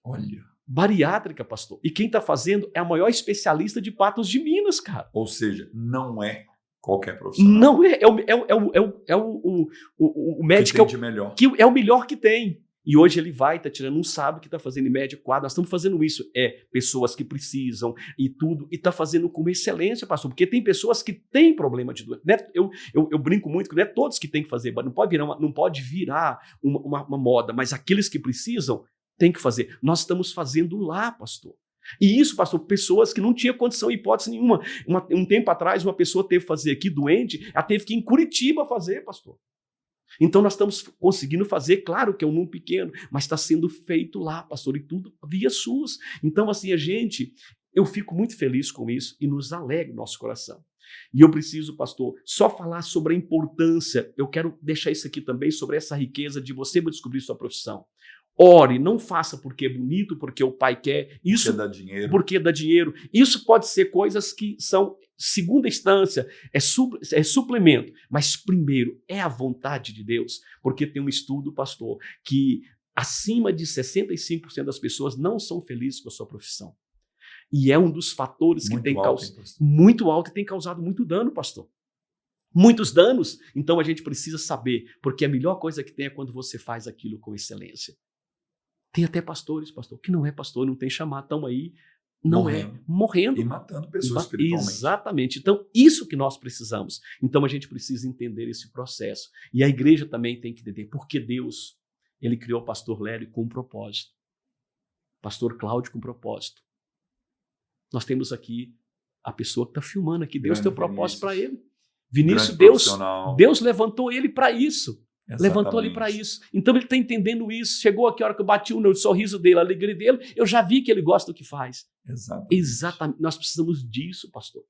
Olha. Bariátrica, pastor. E quem está fazendo é a maior especialista de Patos de Minas, cara. Ou seja, não é qualquer profissional. Não é. O médico que tem de melhor. Que é o melhor que tem. E hoje ele está tirando um sábado que está fazendo em média 4. Nós estamos fazendo isso. Pessoas que precisam e tudo. E está fazendo com excelência, pastor. Porque tem pessoas que têm problema de doença. Né? Eu brinco muito que não é todos que têm que fazer. Não pode virar uma moda. Mas aqueles que precisam, têm que fazer. Nós estamos fazendo lá, pastor. E isso, pastor, pessoas que não tinham condição, hipótese nenhuma. Um tempo atrás, uma pessoa teve que fazer aqui, doente, ela teve que ir em Curitiba fazer, pastor. Então nós estamos conseguindo fazer, claro que é um número pequeno, mas está sendo feito lá, pastor, e tudo via SUS. Então assim, eu fico muito feliz com isso e nos alegra o nosso coração. E eu preciso, pastor, só falar sobre a importância, eu quero deixar isso aqui também, sobre essa riqueza de você descobrir sua profissão. Ore, não faça porque é bonito, porque o pai quer. Isso porque dá dinheiro. Porque dá dinheiro. Isso pode ser coisas que são segunda instância, é suplemento. Mas primeiro, é a vontade de Deus. Porque tem um estudo, pastor, que acima de 65% das pessoas não são felizes com a sua profissão. E é um dos fatores que tem causado muito alto e tem causado muito dano, pastor. Muitos danos. Então a gente precisa saber, porque a melhor coisa que tem é quando você faz aquilo com excelência. Tem até pastores, pastor, que não é pastor, não tem chamado, estão aí, morrendo. E matando pessoas espiritualmente. Exatamente. Então, isso que nós precisamos. Então, a gente precisa entender esse processo. E a igreja também tem que entender, porque Deus, Ele criou o pastor Lério com um propósito. Pastor Cláudio com um propósito. Nós temos aqui a pessoa que está filmando aqui. Deus tem um propósito para ele. Vinícius, Deus levantou ele para isso. Exatamente. Levantou ele para isso. Então ele está entendendo isso. Chegou aqui a hora que eu bati o sorriso dele, a alegria dele, eu já vi que ele gosta do que faz. Exatamente. Exatamente. Nós precisamos disso, pastor.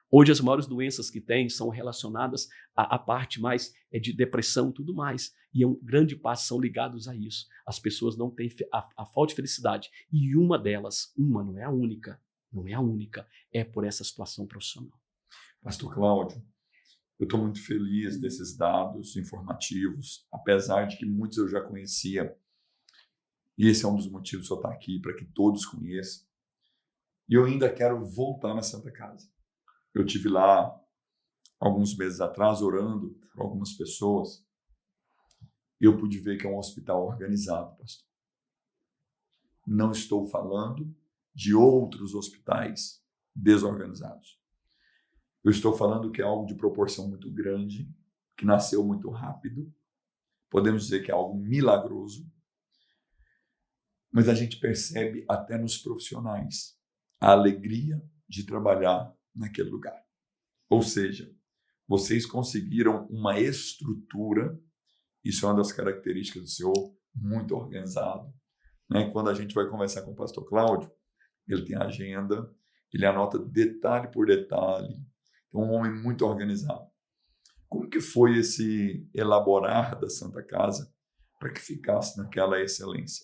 Hoje as maiores doenças que tem são relacionadas à parte mais de depressão e tudo mais. E um grande parte são ligados a isso. As pessoas não têm a falta de felicidade. E uma delas, não é a única, é por essa situação profissional. Pastor Cláudio, eu estou muito feliz desses dados informativos, apesar de que muitos eu já conhecia. E esse é um dos motivos de eu estar aqui, para que todos conheçam. E eu ainda quero voltar na Santa Casa. Eu estive lá alguns meses atrás orando por algumas pessoas e eu pude ver que é um hospital organizado, pastor. Não estou falando de outros hospitais desorganizados. Eu estou falando que é algo de proporção muito grande, que nasceu muito rápido. Podemos dizer que é algo milagroso. Mas a gente percebe até nos profissionais a alegria de trabalhar naquele lugar. Ou seja, vocês conseguiram uma estrutura, isso é uma das características do senhor, muito organizado. Né? Quando a gente vai conversar com o pastor Cláudio, ele tem agenda, ele anota detalhe por detalhe. É um homem muito organizado. Como que foi esse elaborar da Santa Casa para que ficasse naquela excelência?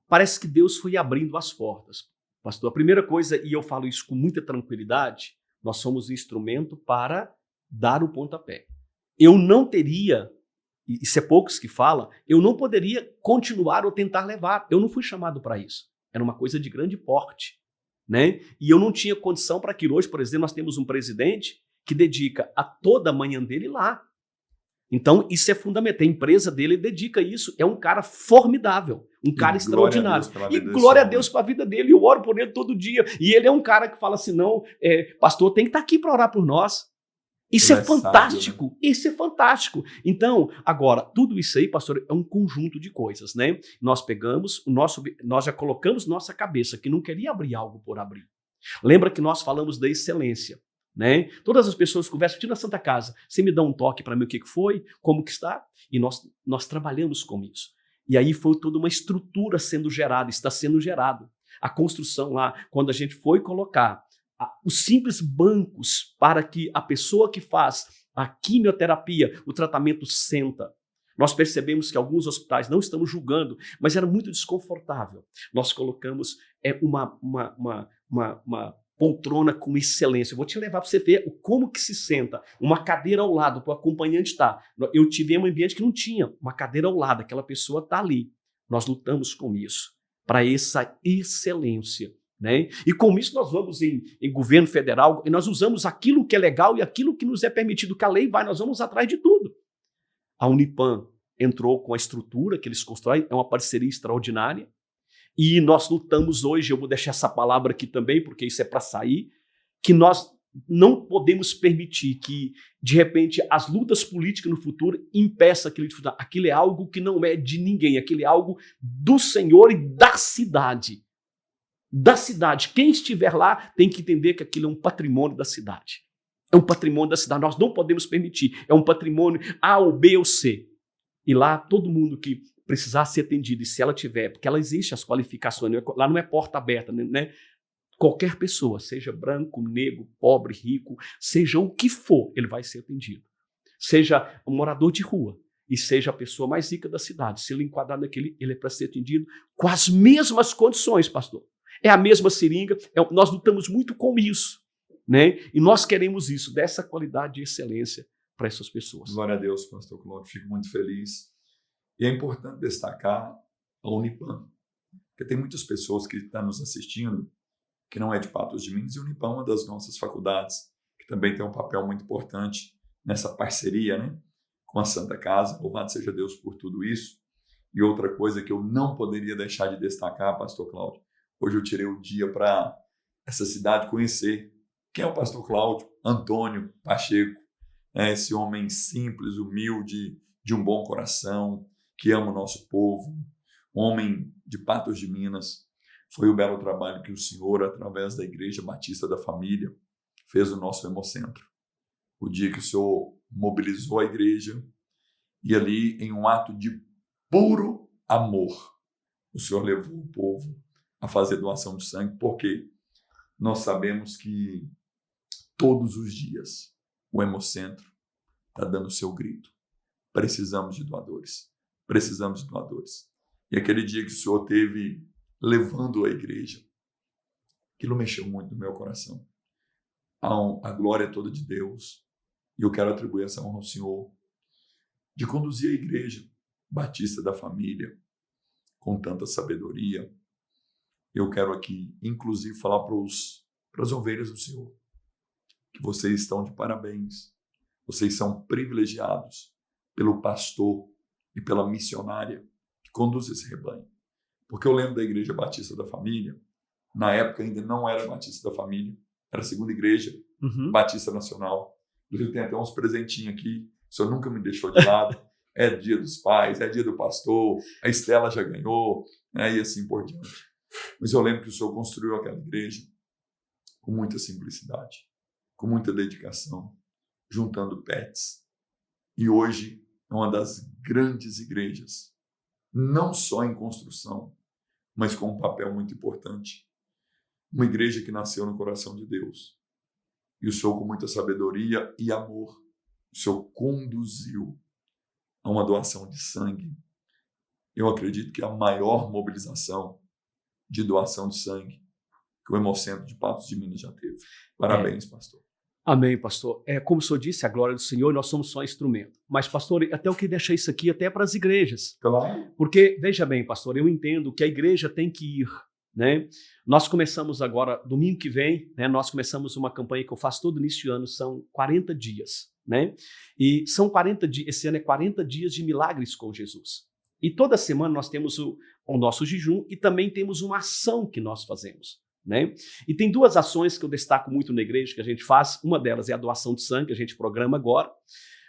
Parece que Deus foi abrindo as portas. Pastor, a primeira coisa, e eu falo isso com muita tranquilidade, nós somos um instrumento para dar o pontapé. Eu não teria, isso é poucos que falam, eu não poderia continuar ou tentar levar. Eu não fui chamado para isso. Era uma coisa de grande porte, né? E eu não tinha condição para aquilo. Hoje, por exemplo, nós temos um presidente que dedica a toda a manhã dele lá. Então, isso é fundamental. A empresa dele dedica isso. É um cara formidável, um cara extraordinário. E glória a Deus pela vida dele. Eu oro por ele todo dia. E ele é um cara que fala assim, não, pastor, tem que estar aqui para orar por nós. Isso é fantástico. Sábio, né? Isso é fantástico. Então, agora, tudo isso aí, pastor, é um conjunto de coisas, né? Nós pegamos, nós já colocamos nossa cabeça que não queria abrir algo por abrir. Lembra que nós falamos da excelência. Né? Todas as pessoas conversam, na Santa Casa, você me dá um toque para mim o que foi, como que está? E nós trabalhamos com isso. E aí foi toda uma estrutura sendo gerada, está sendo gerado. A construção lá, quando a gente foi colocar os simples bancos para que a pessoa que faz a quimioterapia, o tratamento senta. Nós percebemos que alguns hospitais, não estamos julgando, mas era muito desconfortável. Nós colocamos uma poltrona com excelência. Eu vou te levar para você ver como que se senta. Uma cadeira ao lado, para o acompanhante estar. Eu tive um ambiente que não tinha uma cadeira ao lado, aquela pessoa está ali. Nós lutamos com isso, para essa excelência. Né? E com isso nós vamos em governo federal, e nós usamos aquilo que é legal e aquilo que nos é permitido, que a lei vai, nós vamos atrás de tudo. A Unipam entrou com a estrutura que eles constroem, é uma parceria extraordinária. E nós lutamos hoje, eu vou deixar essa palavra aqui também, porque isso é para sair, que nós não podemos permitir que, de repente, as lutas políticas no futuro impeçam aquilo de futuro. Aquilo é algo que não é de ninguém, aquilo é algo do Senhor e da cidade. Da cidade. Quem estiver lá tem que entender que aquilo é um patrimônio da cidade. É um patrimônio da cidade. Nós não podemos permitir. É um patrimônio A ou B ou C. E lá todo mundo que precisar ser atendido, e se ela tiver, porque ela existe as qualificações, lá não é porta aberta, né? Qualquer pessoa, seja branco, negro, pobre, rico, seja o que for, ele vai ser atendido. Seja um morador de rua e seja a pessoa mais rica da cidade, se ele enquadrar naquele, ele é para ser atendido com as mesmas condições, pastor. É a mesma seringa, nós lutamos muito com isso, né? E nós queremos isso, dessa qualidade de excelência para essas pessoas. Glória a Deus, pastor Cláudio, fico muito feliz. E é importante destacar a Unipam, porque tem muitas pessoas que estão nos assistindo que não é de Patos de Minas, e a Unipam é uma das nossas faculdades, que também tem um papel muito importante nessa parceria, né, com a Santa Casa. Louvado seja Deus por tudo isso. E outra coisa que eu não poderia deixar de destacar, pastor Cláudio, hoje eu tirei o dia para essa cidade conhecer quem é o pastor Cláudio Antônio Pacheco, esse homem simples, humilde, de um bom coração, que ama o nosso povo, homem de Patos de Minas. Foi o belo trabalho que o senhor, através da Igreja Batista da Família, fez no nosso Hemocentro. O dia que o senhor mobilizou a igreja e ali, em um ato de puro amor, o senhor levou o povo a fazer doação de sangue. Por quê? nós sabemos que todos os dias o Hemocentro está dando o seu grito. Precisamos de doadores. Precisamos de doadores. E aquele dia que o Senhor teve levando a igreja, aquilo mexeu muito no meu coração. A glória é toda de Deus. E eu quero atribuir essa honra ao Senhor de conduzir a igreja Batista da Família com tanta sabedoria. Eu quero aqui, inclusive, falar para as ovelhas do Senhor que vocês estão de parabéns. Vocês são privilegiados pelo pastor e pela missionária que conduz esse rebanho. Porque eu lembro da Igreja Batista da Família, na época ainda não era Batista da Família, era a segunda igreja, Batista Nacional. Inclusive tem até uns presentinhos aqui, o senhor nunca me deixou de lado. É dia dos pais, é dia do pastor, a Estela já ganhou, né, e assim por diante. Mas eu lembro que o senhor construiu aquela igreja com muita simplicidade, com muita dedicação, juntando pets. E hoje é uma das grandes igrejas, não só em construção, mas com um papel muito importante. Uma igreja que nasceu no coração de Deus. E o Senhor, com muita sabedoria e amor, o Senhor conduziu a uma doação de sangue. Eu acredito que é a maior mobilização de doação de sangue que o Hemocentro de Patos de Minas já teve. Parabéns, pastor. Amém, pastor. Como o senhor disse, a glória do Senhor, nós somos só instrumento. Mas, pastor, até eu queria deixar isso aqui até para as igrejas. Claro. Porque, veja bem, pastor, eu entendo que a igreja tem que ir, né? Nós começamos agora, domingo que vem, né, nós começamos uma campanha que eu faço todo início de ano, são 40 dias, né? E são 40 dias, esse ano é 40 dias de milagres com Jesus. E toda semana nós temos o nosso jejum e também temos uma ação que nós fazemos, né? E tem duas ações que eu destaco muito na igreja que a gente faz. Uma delas é a doação de sangue, que a gente programa agora.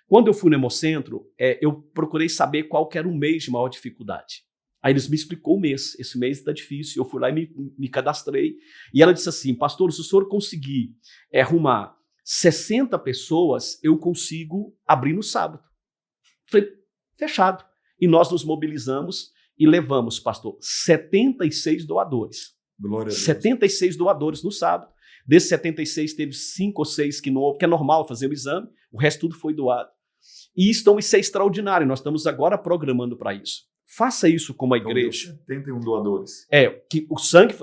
Quando eu fui no Hemocentro, eu procurei saber qual que era o mês de maior dificuldade. Aí eles me explicou o mês. Esse mês está difícil. Eu fui lá e me cadastrei. E ela disse assim: pastor, se o senhor conseguir arrumar 60 pessoas, eu consigo abrir no sábado. Falei, fechado. E nós nos mobilizamos e levamos, pastor, 76 doadores. Glória a Deus. 76 doadores no sábado. Desses 76, teve 5 ou 6 que é normal fazer o exame, o resto tudo foi doado. E isso é extraordinário, nós estamos agora programando para isso. Faça isso como a igreja. Então, 71 doadores. Que o sangue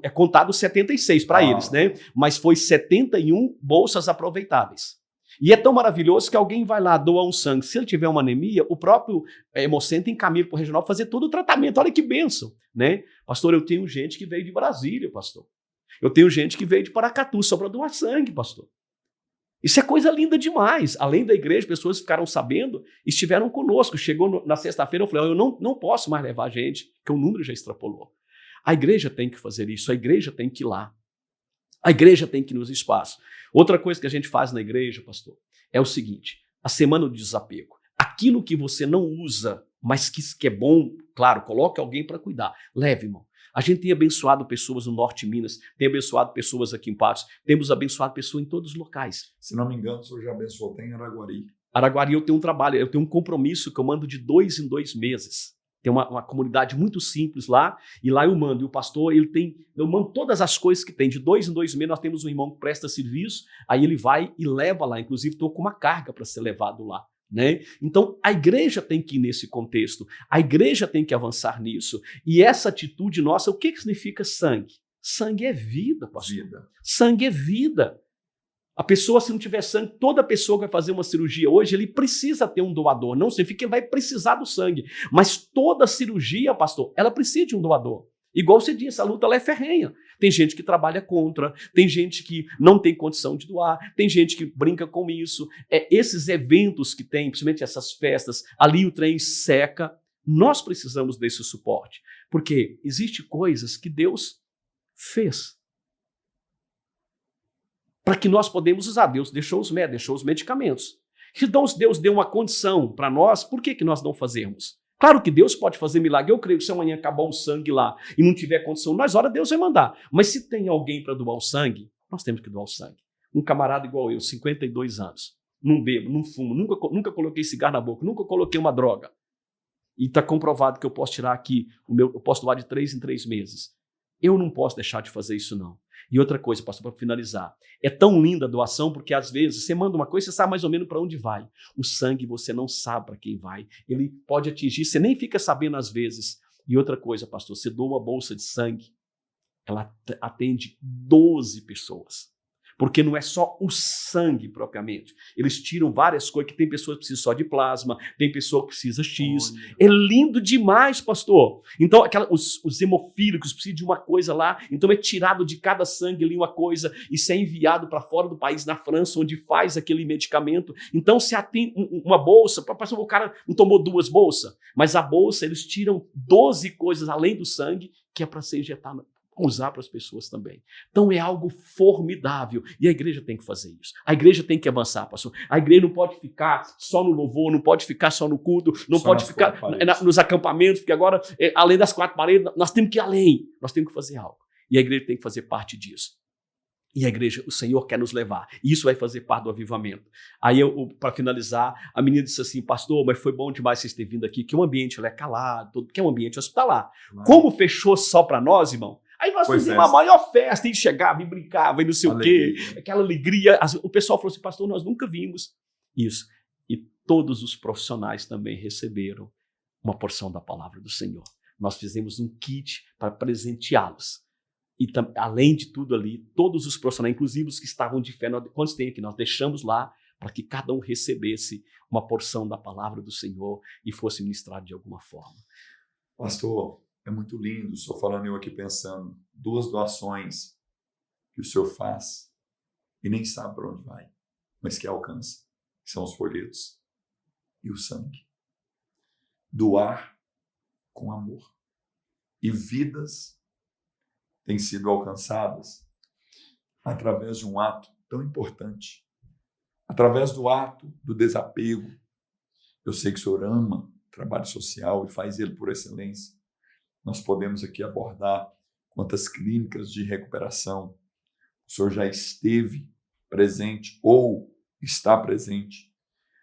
é contado 76 para eles, né? Mas foi 71 bolsas aproveitáveis. E é tão maravilhoso que alguém vai lá, doa um sangue. Se ele tiver uma anemia, o próprio Hemocentro encaminha para o regional fazer todo o tratamento. Olha que bênção, né? Pastor, eu tenho gente que veio de Brasília, pastor. Eu tenho gente que veio de Paracatu só para doar sangue, pastor. Isso é coisa linda demais. Além da igreja, pessoas ficaram sabendo e estiveram conosco. Chegou na sexta-feira, eu falei, eu não posso mais levar gente, porque o número já extrapolou. A igreja tem que fazer isso, a igreja tem que ir lá. A igreja tem que ir nos espaços. Outra coisa que a gente faz na igreja, pastor, é o seguinte: a semana do desapego. Aquilo que você não usa, mas que é bom, claro, coloque alguém para cuidar. Leve, irmão. A gente tem abençoado pessoas no norte de Minas, tem abençoado pessoas aqui em Patos, temos abençoado pessoas em todos os locais. Se não me engano, o senhor já abençoou até em Araguari. Araguari eu tenho um trabalho, eu tenho um compromisso que eu mando de 2 em 2 meses. Tem uma comunidade muito simples lá, e lá eu mando. E o pastor, eu mando todas as coisas que tem. De 2 em 2 meses, nós temos um irmão que presta serviço, aí ele vai e leva lá. Inclusive, estou com uma carga para ser levado lá, né? Então, a igreja tem que ir nesse contexto. A igreja tem que avançar nisso. E essa atitude nossa, o que significa sangue? Sangue é vida, pastor. Vida. Sangue é vida. A pessoa, se não tiver sangue, toda pessoa que vai fazer uma cirurgia hoje, ele precisa ter um doador. Não significa que ele vai precisar do sangue. Mas toda cirurgia, pastor, ela precisa de um doador. Igual você disse, a luta ela é ferrenha. Tem gente que trabalha contra, tem gente que não tem condição de doar, tem gente que brinca com isso. Esses eventos que tem, principalmente essas festas, ali o trem seca. Nós precisamos desse suporte. Porque existem coisas que Deus fez para que nós podemos usar. Deus deixou os médicos, deixou os medicamentos. Então, se Deus deu uma condição para nós, por que nós não fazemos? Claro que Deus pode fazer milagre. Eu creio que se amanhã acabar o sangue lá e não tiver condição, nós ora, Deus vai mandar. Mas se tem alguém para doar o sangue, nós temos que doar o sangue. Um camarada igual eu, 52 anos, não bebo, não fumo, nunca coloquei cigarro na boca, nunca coloquei uma droga. E está comprovado que eu posso tirar aqui, eu posso doar de 3 em 3 meses. Eu não posso deixar de fazer isso, não. E outra coisa, pastor, para finalizar, é tão linda a doação porque às vezes você manda uma coisa, você sabe mais ou menos para onde vai. O sangue você não sabe para quem vai. Ele pode atingir, você nem fica sabendo às vezes. E outra coisa, pastor, você doa uma bolsa de sangue, ela atende 12 pessoas. Porque não é só o sangue propriamente. Eles tiram várias coisas, que tem pessoas que precisam só de plasma, tem pessoa que precisa X. Olha. É lindo demais, pastor. Então, os hemofílicos precisam de uma coisa lá, então é tirado de cada sangue ali uma coisa, isso é enviado para fora do país, na França, onde faz aquele medicamento. Então, se atende uma bolsa, pastor, o cara não tomou 2 bolsas, mas a bolsa, eles tiram 12 coisas além do sangue, que é para ser injetado, usar para as pessoas também. Então é algo formidável e a igreja tem que fazer isso. A igreja tem que avançar, pastor. A igreja não pode ficar só no louvor, não pode ficar só no culto, não só pode ficar nos acampamentos, porque agora, além das 4 paredes, nós temos que ir além, nós temos que fazer algo. E a igreja tem que fazer parte disso. E a igreja, o Senhor quer nos levar. E isso vai fazer parte do avivamento. Aí, para finalizar, a menina disse assim, pastor, mas foi bom demais vocês terem vindo aqui, que o ambiente é calado, que é um ambiente hospitalar. Como fechou só para nós, irmão, aí nós fizemos a maior festa, e chegava e brincava e não sei o quê, aquela alegria. O pessoal falou assim, pastor, nós nunca vimos isso. E todos os profissionais também receberam uma porção da palavra do Senhor. Nós fizemos um kit para presenteá-los. E além de tudo ali, todos os profissionais, inclusive os que estavam de fé, quantos tem aqui? Nós deixamos lá para que cada um recebesse uma porção da palavra do Senhor e fosse ministrado de alguma forma. Pastor, é muito lindo, estou falando eu aqui pensando, 2 doações que o senhor faz e nem sabe para onde vai, mas que alcança, que são os folhetos e o sangue. Doar com amor. E vidas têm sido alcançadas através de um ato tão importante, através do ato do desapego. Eu sei que o senhor ama o trabalho social e faz ele por excelência. Nós podemos aqui abordar quantas clínicas de recuperação o senhor já esteve presente ou está presente,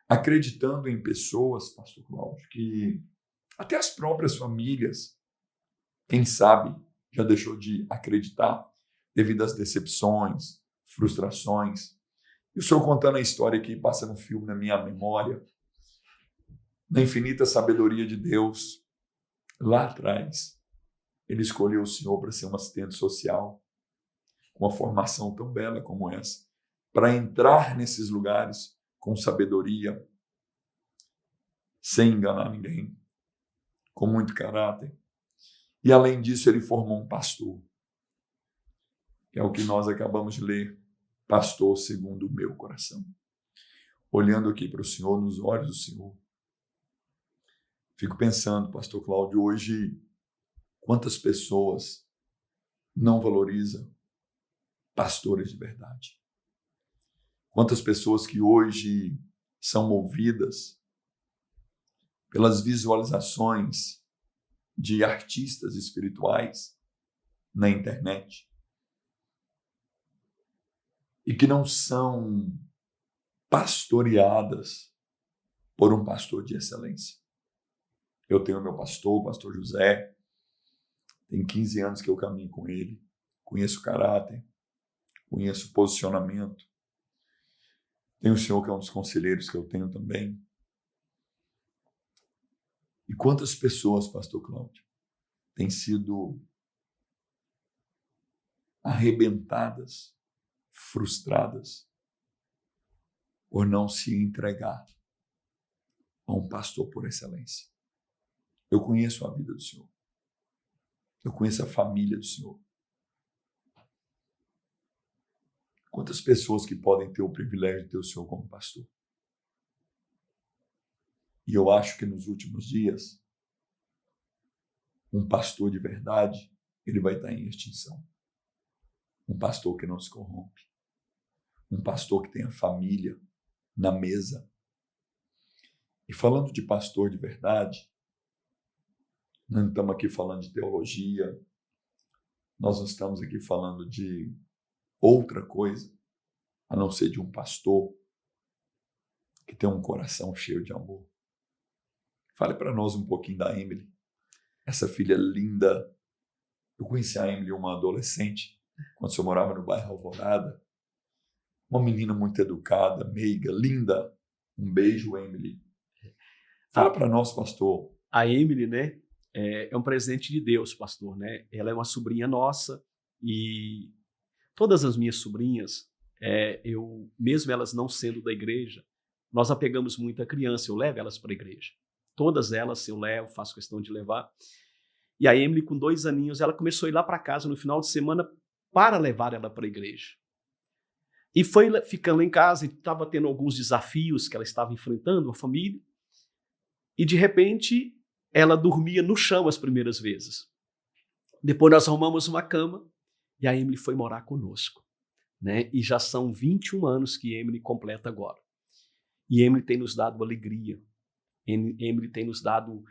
acreditando em pessoas, pastor Cláudio, que até as próprias famílias, quem sabe, já deixou de acreditar devido às decepções, frustrações. E o senhor contando a história aqui, passando um filme na minha memória, na infinita sabedoria de Deus, lá atrás, ele escolheu o senhor para ser um assistente social, com uma formação tão bela como essa, para entrar nesses lugares com sabedoria, sem enganar ninguém, com muito caráter. E, além disso, ele formou um pastor, que é o que nós acabamos de ler, pastor segundo o meu coração. Olhando aqui para o Senhor, nos olhos do Senhor, fico pensando, pastor Cláudio, hoje, quantas pessoas não valorizam pastores de verdade? Quantas pessoas que hoje são movidas pelas visualizações de artistas espirituais na internet e que não são pastoreadas por um pastor de excelência. Eu tenho meu pastor, o pastor José, tem 15 anos que eu caminho com ele, conheço o caráter, conheço o posicionamento. Tem o senhor que é um dos conselheiros que eu tenho também. E quantas pessoas, pastor Cláudio, têm sido arrebentadas, frustradas, por não se entregar a um pastor por excelência. Eu conheço a vida do senhor. Eu conheço a família do senhor. Quantas pessoas que podem ter o privilégio de ter o senhor como pastor? E eu acho que nos últimos dias, um pastor de verdade, ele vai estar em extinção. Um pastor que não se corrompe. Um pastor que tenha família na mesa. E falando de pastor de verdade, nós não estamos aqui falando de teologia, nós não estamos aqui falando de outra coisa, a não ser de um pastor que tem um coração cheio de amor. Fale para nós um pouquinho da Emily, essa filha linda. Eu conheci a Emily, uma adolescente, quando o senhor morava no bairro Alvorada. Uma menina muito educada, meiga, linda. Um beijo, Emily. Fala para nós, pastor. A Emily, né, é um presente de Deus, pastor, né? Ela é uma sobrinha nossa e todas as minhas sobrinhas, mesmo elas não sendo da igreja, nós apegamos muito a criança, eu levo elas para a igreja. Todas elas eu levo, faço questão de levar. E a Emily, com 2 aninhos, ela começou a ir lá para casa no final de semana para levar ela para a igreja. E foi ficando em casa e estava tendo alguns desafios que ela estava enfrentando, a família. E, de repente, ela dormia no chão as primeiras vezes. Depois nós arrumamos uma cama e a Emily foi morar conosco, né? E já são 21 anos que Emily completa agora. E Emily tem nos dado alegria. Emily tem nos dado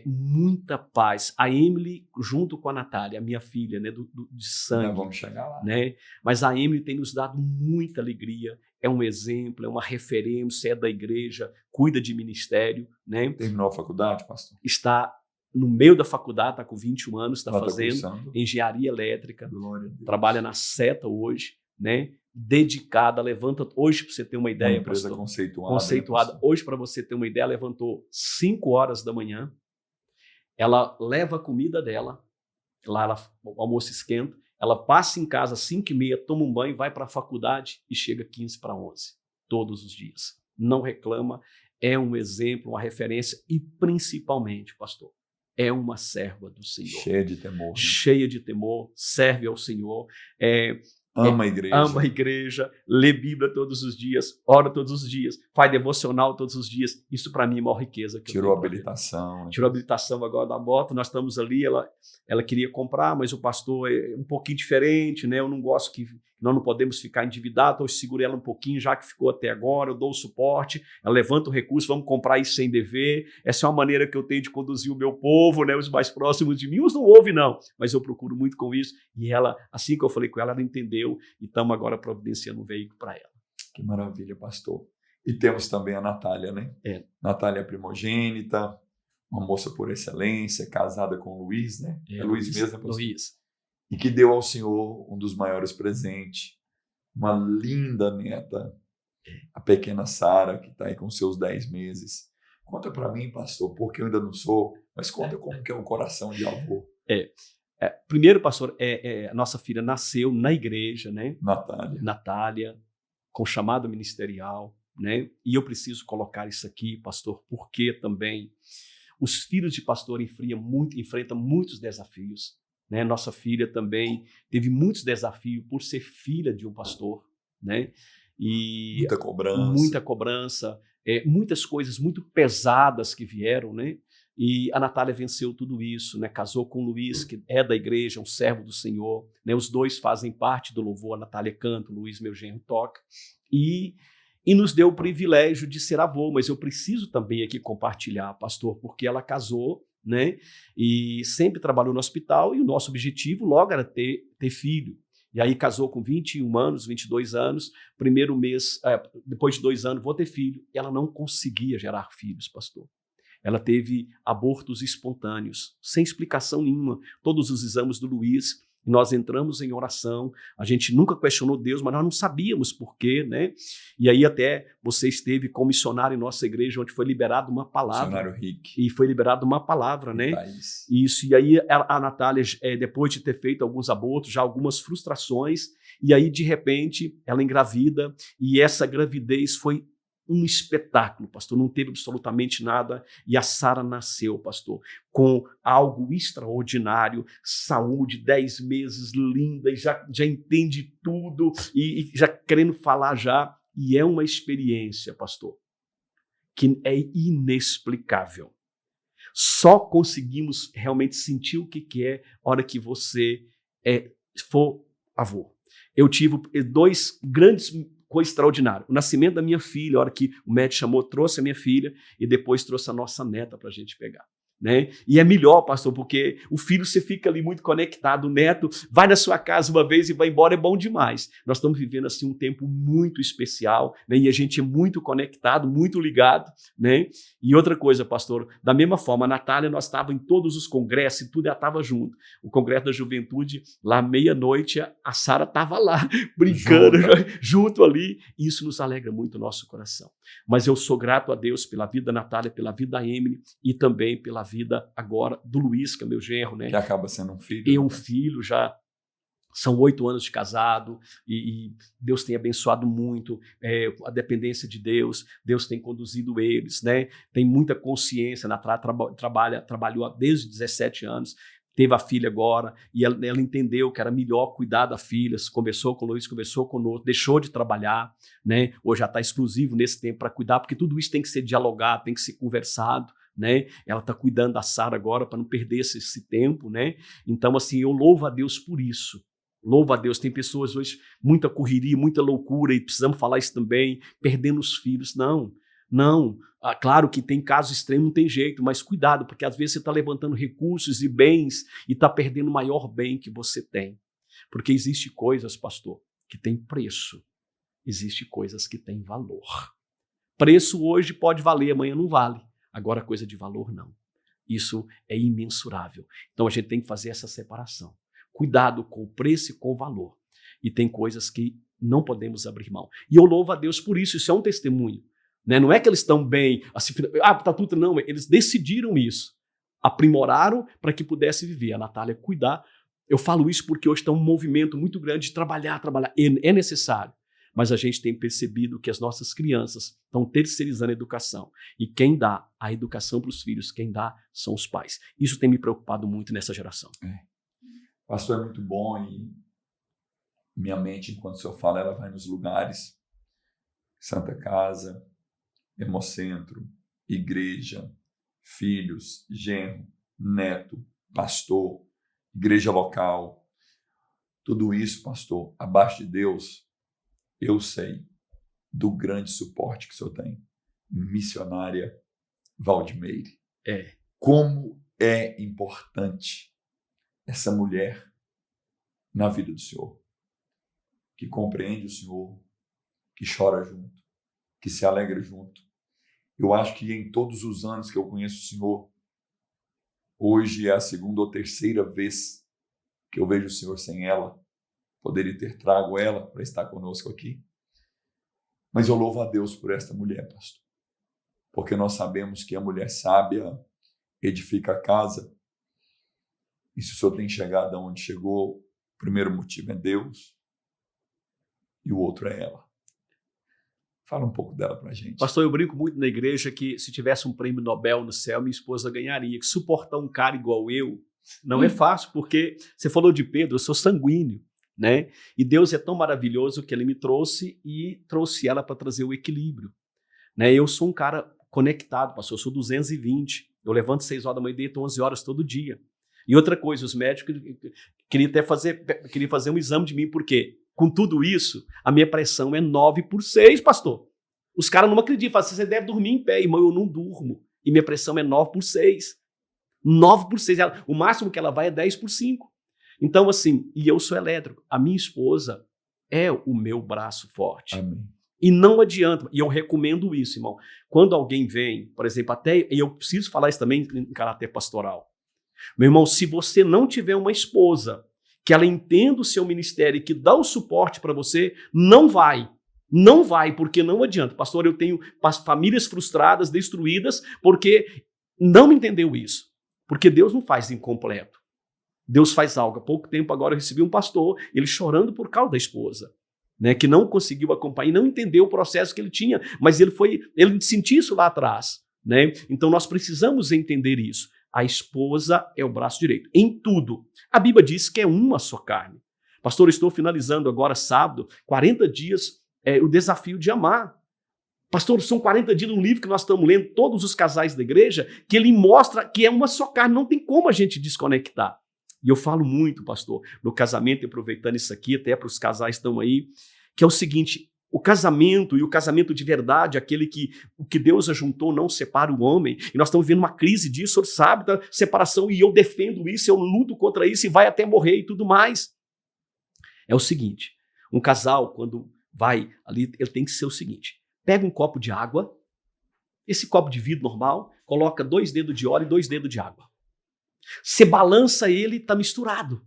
muita paz. A Emily, junto com a Natália, a minha filha, né, de sangue. Nós vamos chegar lá. Né? Mas a Emily tem nos dado muita alegria. É um exemplo, é uma referência, é da igreja, cuida de ministério. Né? Terminou a faculdade, pastor? Está no meio da faculdade, está com 21 anos, está Ela fazendo cursando. engenharia elétrica. Glória a Deus. Trabalha na SETA hoje, né? Dedicada, levanta hoje, para você ter uma ideia, Uma empresa pastor, conceituada. Né, hoje, para você ter uma ideia, levantou 5 horas da manhã, ela leva a comida dela, lá o almoço esquenta, ela passa em casa às 5h30, toma um banho, vai para a faculdade e chega 15:11, todos os dias. Não reclama, é um exemplo, uma referência e, principalmente, pastor, é uma serva do Senhor. Cheia de temor. Né? Cheia de temor, serve ao Senhor, ama a igreja. Ama a igreja, lê Bíblia todos os dias, ora todos os dias, faz devocional todos os dias. Isso para mim é uma riqueza. Tirou a habilitação. Né? Tirou a habilitação agora da moto. Nós estamos ali, ela queria comprar, mas o pastor é um pouquinho diferente, né? Eu não gosto que nós não podemos ficar endividados, então eu seguro ela um pouquinho, já que ficou até agora, eu dou o suporte, ela levanta o recurso, vamos comprar isso sem dever. Essa é uma maneira que eu tenho de conduzir o meu povo, né? Os mais próximos de mim, uns não ouvem não, mas eu procuro muito com isso. E ela, assim que eu falei com ela, ela entendeu e estamos agora providenciando um veículo para ela. Que maravilha, pastor. E temos também a Natália, né? Natália é primogênita, uma moça por excelência, casada com o Luiz, né? É Luiz mesmo, pastor? Luiz. E que deu ao Senhor um dos maiores presentes, uma linda neta, a pequena Sara, que está aí com seus 10 meses. Conta para mim, pastor, porque eu ainda não sou, mas conta como que é o coração de avô. Primeiro, pastor, a nossa filha nasceu na igreja, né? Natália, com chamado ministerial, né? E eu preciso colocar isso aqui, pastor, porque também os filhos de pastor enfrentam muitos desafios. Né? Nossa filha também teve muitos desafios por ser filha de um pastor, né? E muita cobrança, muitas coisas muito pesadas que vieram, né? E a Natália venceu tudo isso, né? Casou com o Luiz, que é da igreja, um servo do Senhor, né? Os dois fazem parte do louvor, a Natália canta, o Luiz, meu genro, toca, e nos deu o privilégio de ser avô, mas eu preciso também aqui compartilhar, pastor, porque ela casou, né? E sempre trabalhou no hospital e o nosso objetivo logo era ter filho. E aí casou com 21 anos, 22 anos, primeiro mês, depois de 2 anos, vou ter filho. E ela não conseguia gerar filhos, pastor. Ela teve abortos espontâneos, sem explicação nenhuma. Todos os exames do Luiz, nós entramos em oração, a gente nunca questionou Deus, mas nós não sabíamos por quê, né? E aí até você esteve como missionário em nossa igreja, onde foi liberada uma palavra. Missionário Rick. E foi liberada uma palavra, né? Thaís. Isso, e aí a Natália, depois de ter feito alguns abortos, já algumas frustrações, e aí de repente ela engravida, e essa gravidez foi um espetáculo, pastor, não teve absolutamente nada, e a Sara nasceu, pastor, com algo extraordinário, saúde, 10 meses, linda, e já entende tudo, e já querendo falar já, e é uma experiência, pastor, que é inexplicável. Só conseguimos realmente sentir o que é a hora que você for avô. Eu tive 2 grandes coisa extraordinária. O nascimento da minha filha, a hora que o médico chamou, trouxe a minha filha e depois trouxe a nossa neta para a gente pegar. né? E é melhor, pastor, porque o filho você fica ali muito conectado, o neto vai na sua casa uma vez e vai embora, é bom demais. Nós estamos vivendo assim um tempo muito especial, né? E a gente é muito conectado, muito ligado, né? E outra coisa, pastor, da mesma forma, a Natália, nós estávamos em todos os congressos e tudo, ela estava junto. O Congresso da Juventude, lá meia-noite, a Sara estava lá, brincando, junto ali, e isso nos alegra muito o nosso coração. Mas eu sou grato a Deus pela vida da Natália, pela vida da Emily e também pela vida agora do Luiz, que é meu genro, né? Que acaba sendo um filho. E um filho já. São 8 anos de casado e Deus tem abençoado muito a dependência de Deus. Deus tem conduzido eles, né? Tem muita consciência. Trabalhou desde 17 anos. Teve a filha agora e ela entendeu que era melhor cuidar da filha, conversou com o Luiz, conversou conosco, deixou de trabalhar, né? Hoje já está exclusivo nesse tempo para cuidar, porque tudo isso tem que ser dialogado, tem que ser conversado, né? Ela está cuidando da Sara agora para não perder esse tempo, né? Então, assim, eu louvo a Deus por isso. Louvo a Deus, tem pessoas hoje, muita correria, muita loucura, e precisamos falar isso também, perdendo os filhos. Não. Claro que tem casos extremos, não tem jeito, mas cuidado, porque às vezes você está levantando recursos e bens e está perdendo o maior bem que você tem. Porque existe coisas, pastor, que tem preço. Existe coisas que têm valor. Preço hoje pode valer, amanhã não vale. Agora coisa de valor não. Isso é imensurável. Então a gente tem que fazer essa separação. Cuidado com o preço e com o valor. E tem coisas que não podemos abrir mão. E eu louvo a Deus por isso, isso é um testemunho. Né? Não é que eles estão bem, assim, tá tudo, não, eles decidiram isso, aprimoraram para que pudesse viver. A Natália cuidar, eu falo isso porque hoje está um movimento muito grande de trabalhar, é necessário, mas a gente tem percebido que as nossas crianças estão terceirizando a educação, e quem dá a educação para os filhos, quem dá são os pais. Isso tem me preocupado muito nessa geração. Pastor, é muito bom e minha mente, enquanto o senhor fala, ela vai nos lugares, Santa Casa, Hemocentro, igreja, filhos, genro, neto, pastor, igreja local. Tudo isso, pastor, abaixo de Deus, eu sei do grande suporte que o senhor tem. Missionária Valdimeire. Como é importante essa mulher na vida do senhor, que compreende o senhor, que chora junto, que se alegra junto. Eu acho que em todos os anos que eu conheço o senhor, hoje é a 2ª ou 3ª vez que eu vejo o senhor sem ela, poderia ter trago ela para estar conosco aqui. Mas eu louvo a Deus por esta mulher, pastor, porque nós sabemos que a mulher sábia edifica a casa. E se o senhor tem chegado aonde chegou, o primeiro motivo é Deus e o outro é ela. Fala um pouco dela pra gente. Pastor, eu brinco muito na igreja que se tivesse um prêmio Nobel no céu, minha esposa ganharia. Que suportar um cara igual eu não é fácil, porque você falou de Pedro, eu sou sanguíneo, né? E Deus é tão maravilhoso que ele me trouxe e trouxe ela para trazer o equilíbrio, né? Eu sou um cara conectado, pastor, eu sou 220. Eu levanto 6 horas da manhã e deito 11 horas todo dia. E outra coisa, os médicos queriam fazer um exame de mim, porque com tudo isso, a minha pressão é 9/6, pastor. Os caras não acreditam, falam assim, você deve dormir em pé. Irmão, eu não durmo. E minha pressão é 9/6. 9/6. O máximo que ela vai é 10/5. Então, assim, e eu sou elétrico. A minha esposa é o meu braço forte. Amém. E não adianta, e eu recomendo isso, irmão. Quando alguém vem, por exemplo, e eu preciso falar isso também em caráter pastoral. Meu irmão, se você não tiver uma esposa que ela entenda o seu ministério e que dá o suporte para você, não vai, porque não adianta. Pastor, eu tenho famílias frustradas, destruídas, porque não entendeu isso. Porque Deus não faz incompleto. Deus faz algo. Há pouco tempo agora eu recebi um pastor, ele chorando por causa da esposa, né, que não conseguiu acompanhar, não entendeu o processo que ele tinha, mas ele sentiu isso lá atrás, né? Então nós precisamos entender isso. A esposa é o braço direito, em tudo. A Bíblia diz que é uma só carne. Pastor, eu estou finalizando agora, sábado, 40 dias, o desafio de amar. Pastor, são 40 dias num livro que nós estamos lendo, todos os casais da igreja, que ele mostra que é uma só carne, não tem como a gente desconectar. E eu falo muito, pastor, no casamento, aproveitando isso aqui, até para os casais que estão aí, que é o seguinte, O casamento, e o casamento de verdade, aquele que o que Deus ajuntou não separa o homem, e nós estamos vivendo uma crise disso, o senhor sabe, da separação, e eu defendo isso, eu luto contra isso, e vai até morrer e tudo mais. É o seguinte, um casal, quando vai ali, ele tem que ser o seguinte, pega um copo de água, esse copo de vidro normal, coloca 2 dedos de óleo e 2 dedos de água. Você balança ele, está misturado.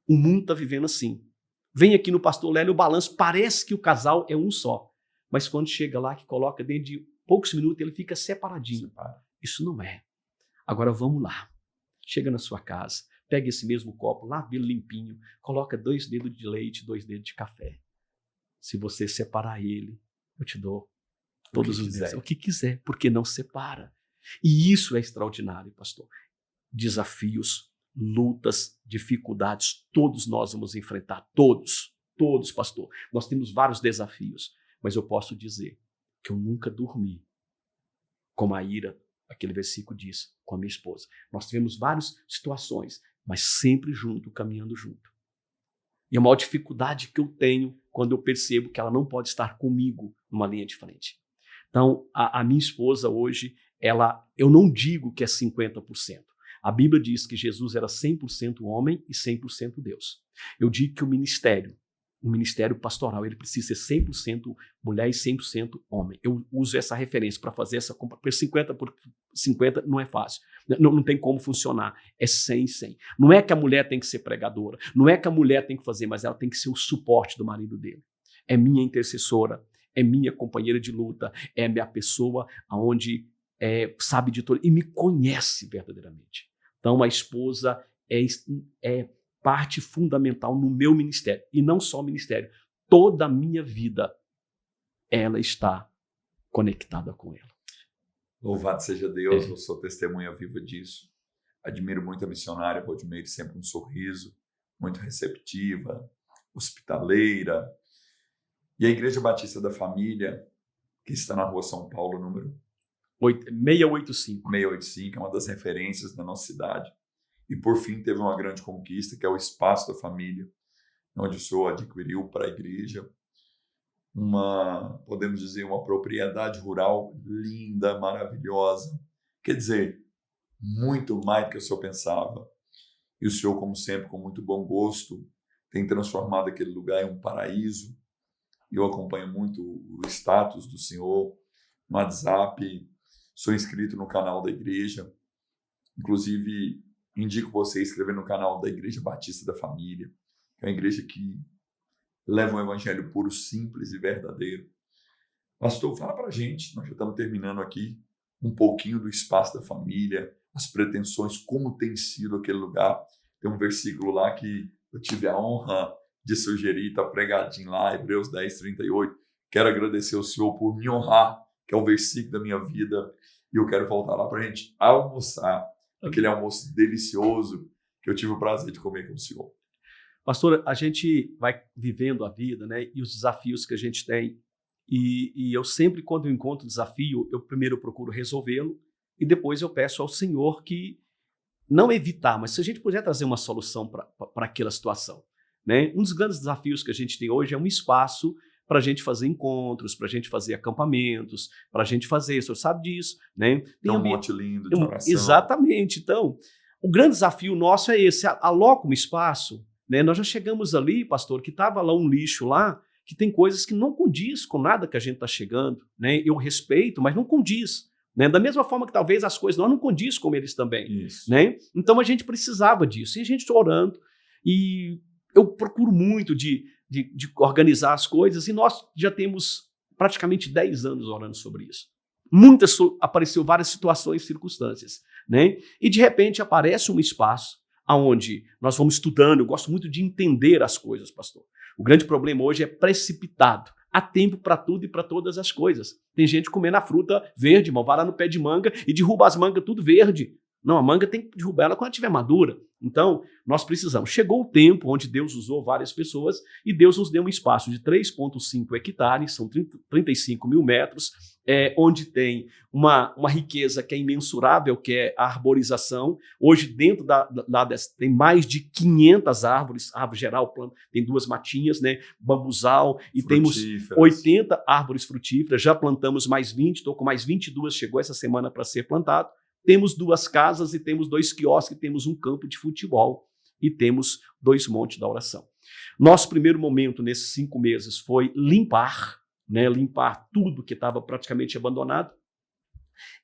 O mundo está vivendo assim. Vem aqui no Pastor Lélio, o balanço, parece que o casal é um só. Mas quando chega lá, que coloca dentro de poucos minutos, ele fica separadinho. Isso não é. Agora vamos lá. Chega na sua casa, pega esse mesmo copo, lava ele limpinho, coloca 2 dedos de leite, 2 dedos de café. Se você separar ele, eu te dou todos os dedos. O que quiser, porque não separa. E isso é extraordinário, pastor. Desafios, lutas, dificuldades, todos nós vamos enfrentar, todos, pastor. Nós temos vários desafios, mas eu posso dizer que eu nunca dormi, como a Ira, aquele versículo diz, com a minha esposa. Nós tivemos várias situações, mas sempre junto, caminhando junto. E a maior dificuldade que eu tenho quando eu percebo que ela não pode estar comigo numa linha de frente. Então, a minha esposa hoje, eu não digo que é 50%. A Bíblia diz que Jesus era 100% homem e 100% Deus. Eu digo que o ministério pastoral, ele precisa ser 100% mulher e 100% homem. Eu uso essa referência para fazer essa compra. 50 por 50 não é fácil. Não tem como funcionar. É 100 e 100. Não é que a mulher tem que ser pregadora. Não é que a mulher tem que fazer, mas ela tem que ser o suporte do marido dele. É minha intercessora. É minha companheira de luta. É minha pessoa onde sabe de tudo e me conhece verdadeiramente. Então, a esposa é parte fundamental no meu ministério. E não só o ministério. Toda a minha vida, ela está conectada com ela. Louvado seja Deus, eu sou testemunha viva disso. Admiro muito a missionária Valdmeire, sempre um sorriso, muito receptiva, hospitaleira. E a Igreja Batista da Família, que está na Rua São Paulo, número 685. 685, é uma das referências da nossa cidade. E, por fim, teve uma grande conquista, que é o Espaço da Família, onde o senhor adquiriu para a igreja podemos dizer, uma propriedade rural linda, maravilhosa. Quer dizer, muito mais do que o senhor pensava. E o senhor, como sempre, com muito bom gosto, tem transformado aquele lugar em um paraíso. E eu acompanho muito o status do senhor no WhatsApp, sou inscrito no canal da igreja. Inclusive, indico você a inscrever no canal da Igreja Batista da Família, que é uma igreja que leva um evangelho puro, simples e verdadeiro. Pastor, fala pra gente, nós já estamos terminando aqui, um pouquinho do Espaço da Família, as pretensões, como tem sido aquele lugar. Tem um versículo lá que eu tive a honra de sugerir, está pregadinho lá, Hebreus 10, 38. Quero agradecer ao Senhor por me honrar, que é o versículo da minha vida, e eu quero voltar lá para a gente almoçar, aquele almoço delicioso que eu tive o prazer de comer com o Senhor. Pastor, a gente vai vivendo a vida, né, e os desafios que a gente tem, e eu sempre, quando eu encontro desafio, eu primeiro procuro resolvê-lo, e depois eu peço ao Senhor que não evitar, mas se a gente puder trazer uma solução para aquela situação. Né? Um dos grandes desafios que a gente tem hoje é um espaço para a gente fazer encontros, para a gente fazer acampamentos, para a gente fazer, o senhor sabe disso. Né? Tem um monte lindo de oração. Exatamente. Então, o grande desafio nosso é esse, aloca um espaço. Né? Nós já chegamos ali, pastor, que estava lá um lixo lá, que tem coisas que não condiz com nada que a gente está chegando. Né? Eu respeito, mas não condiz. Né? Da mesma forma que talvez as coisas não condiz com eles também. Né? Então a gente precisava disso. E a gente orando. E eu procuro muito de organizar as coisas. E nós já temos praticamente 10 anos orando sobre isso. Apareceu várias situações e circunstâncias. Né? E de repente aparece um espaço onde nós vamos estudando. Eu gosto muito de entender as coisas, pastor. O grande problema hoje é precipitado. Há tempo para tudo e para todas as coisas. Tem gente comendo a fruta verde, irmão, vai lá no pé de manga e derruba as mangas tudo verde. Não, a manga tem que derrubar ela quando estiver madura. Então, nós precisamos. Chegou o tempo onde Deus usou várias pessoas e Deus nos deu um espaço de 3,5 hectares, são 35 mil metros, onde tem uma riqueza que é imensurável, que é a arborização. Hoje, dentro tem mais de 500 árvores, árvore geral, tem 2 matinhas, né? Bambuzal, e temos 80 árvores frutíferas. Já plantamos mais 20, estou com mais 22, chegou essa semana para ser plantado. Temos 2 casas e temos 2 quiosques, temos um campo de futebol e temos 2 montes da oração. Nosso primeiro momento nesses 5 meses foi limpar, né, limpar tudo que estava praticamente abandonado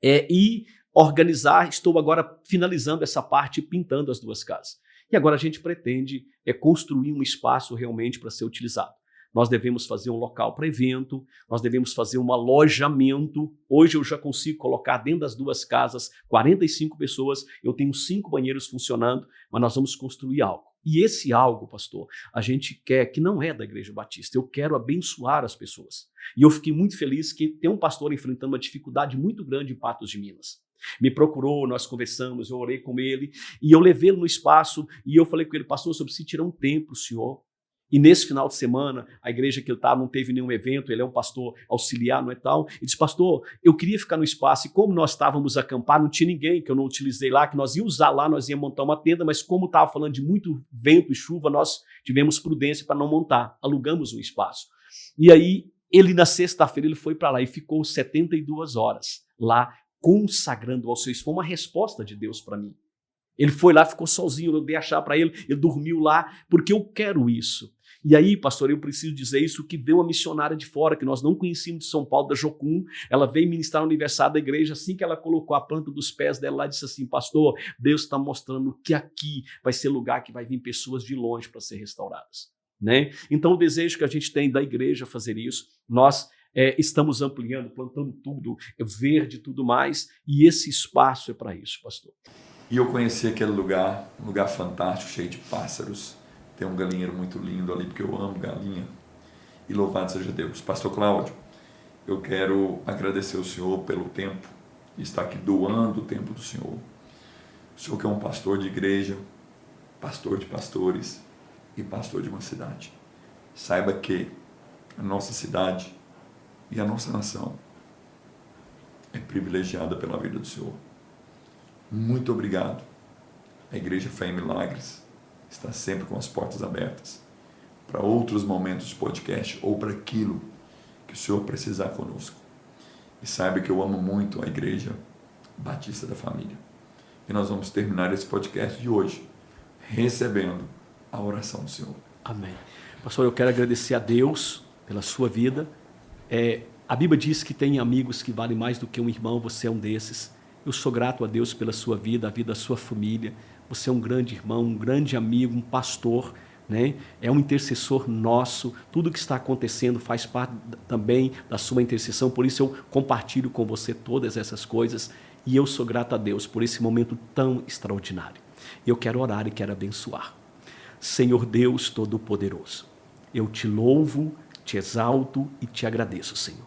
e organizar. Estou agora finalizando essa parte, pintando as 2 casas. E agora a gente pretende construir um espaço realmente para ser utilizado. Nós devemos fazer um local para evento, nós devemos fazer um alojamento. Hoje eu já consigo colocar dentro das 2 casas 45 pessoas, eu tenho 5 banheiros funcionando, mas nós vamos construir algo. E esse algo, pastor, a gente quer, que não é da Igreja Batista, eu quero abençoar as pessoas. E eu fiquei muito feliz que tem um pastor enfrentando uma dificuldade muito grande em Patos de Minas. Me procurou, nós conversamos, eu orei com ele, e eu levei ele no espaço, e eu falei com ele, pastor, eu preciso tirar um tempo para o senhor. E nesse final de semana, a igreja que ele estava não teve nenhum evento, ele é um pastor auxiliar, não é tal. Ele disse, pastor, eu queria ficar no espaço, e como nós estávamos acampar, não tinha ninguém, que eu não utilizei lá, que nós íamos usar lá, nós íamos montar uma tenda, mas como estava falando de muito vento e chuva, nós tivemos prudência para não montar, alugamos um espaço. E aí, ele na sexta-feira, ele foi para lá e ficou 72 horas lá, consagrando ao Senhor. Isso foi uma resposta de Deus para mim. Ele foi lá, ficou sozinho, eu dei a chave para ele dormiu lá, porque eu quero isso. E aí, pastor, eu preciso dizer isso, que veio uma missionária de fora, que nós não conhecíamos de São Paulo, da Jocum, ela veio ministrar no aniversário da igreja, assim que ela colocou a planta dos pés dela lá, disse assim, pastor, Deus está mostrando que aqui vai ser lugar que vai vir pessoas de longe para ser restauradas. Né? Então, o desejo que a gente tem da igreja fazer isso, nós estamos ampliando, plantando tudo, verde e tudo mais, e esse espaço é para isso, pastor. E eu conheci aquele lugar, um lugar fantástico, cheio de pássaros. Tem um galinheiro muito lindo ali, porque eu amo galinha. E louvado seja Deus. Pastor Cláudio, eu quero agradecer ao senhor pelo tempo, e estar aqui doando o tempo do senhor. O senhor que é um pastor de igreja, pastor de pastores e pastor de uma cidade. Saiba que a nossa cidade e a nossa nação é privilegiada pela vida do senhor. Muito obrigado. A Igreja Fé e Milagres está sempre com as portas abertas para outros momentos de podcast ou para aquilo que o senhor precisar conosco. E saiba que eu amo muito a Igreja Batista da Família. E nós vamos terminar esse podcast de hoje recebendo a oração do Senhor. Amém. Pastor, eu quero agradecer a Deus pela sua vida. A Bíblia diz que tem amigos que valem mais do que um irmão, você é um desses. Eu sou grato a Deus pela sua vida, a vida da sua família. Você é um grande irmão, um grande amigo, um pastor, né? É um intercessor nosso. Tudo que está acontecendo faz parte também da sua intercessão. Por isso eu compartilho com você todas essas coisas. E eu sou grato a Deus por esse momento tão extraordinário. Eu quero orar e quero abençoar. Senhor Deus Todo-Poderoso, eu te louvo, te exalto e te agradeço, Senhor.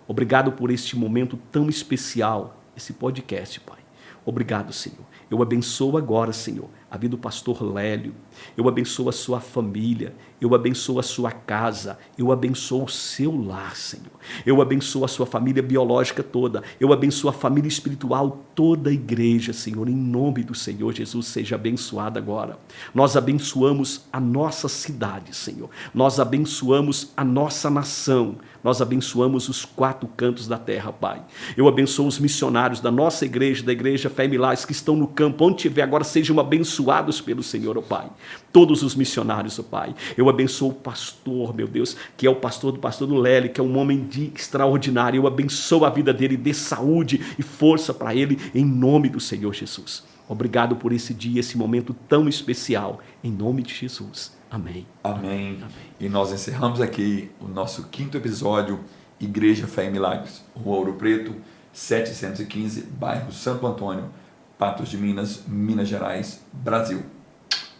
Obrigado por este momento tão especial, esse podcast, Pai. Obrigado, Senhor. Eu abençoo agora, Senhor, a vida do pastor Lélio. Eu abençoo a sua família. Eu abençoo a sua casa. Eu abençoo o seu lar, Senhor. Eu abençoo a sua família biológica toda. Eu abençoo a família espiritual, toda a igreja, Senhor. Em nome do Senhor Jesus, seja abençoada agora. Nós abençoamos a nossa cidade, Senhor. Nós abençoamos a nossa nação. Nós abençoamos os 4 cantos da terra, Pai. Eu abençoo os missionários da nossa igreja, da Igreja Fé e Milagres, que estão no campo, onde estiver agora, sejam abençoados pelo Senhor, ó Pai. Todos os missionários, ó Pai. Eu abençoo o pastor, meu Deus, que é o pastor do Lélio, que é um homem extraordinário. Eu abençoo a vida dele, dê saúde e força para ele, em nome do Senhor Jesus. Obrigado por esse dia, esse momento tão especial, em nome de Jesus. Amém. Amém. Amém. E nós encerramos aqui o nosso 5º episódio, Igreja Fé e Milagres, Rua Ouro Preto, 715, bairro Santo Antônio, Patos de Minas, Minas Gerais, Brasil.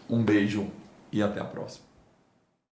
Um beijo e até a próxima.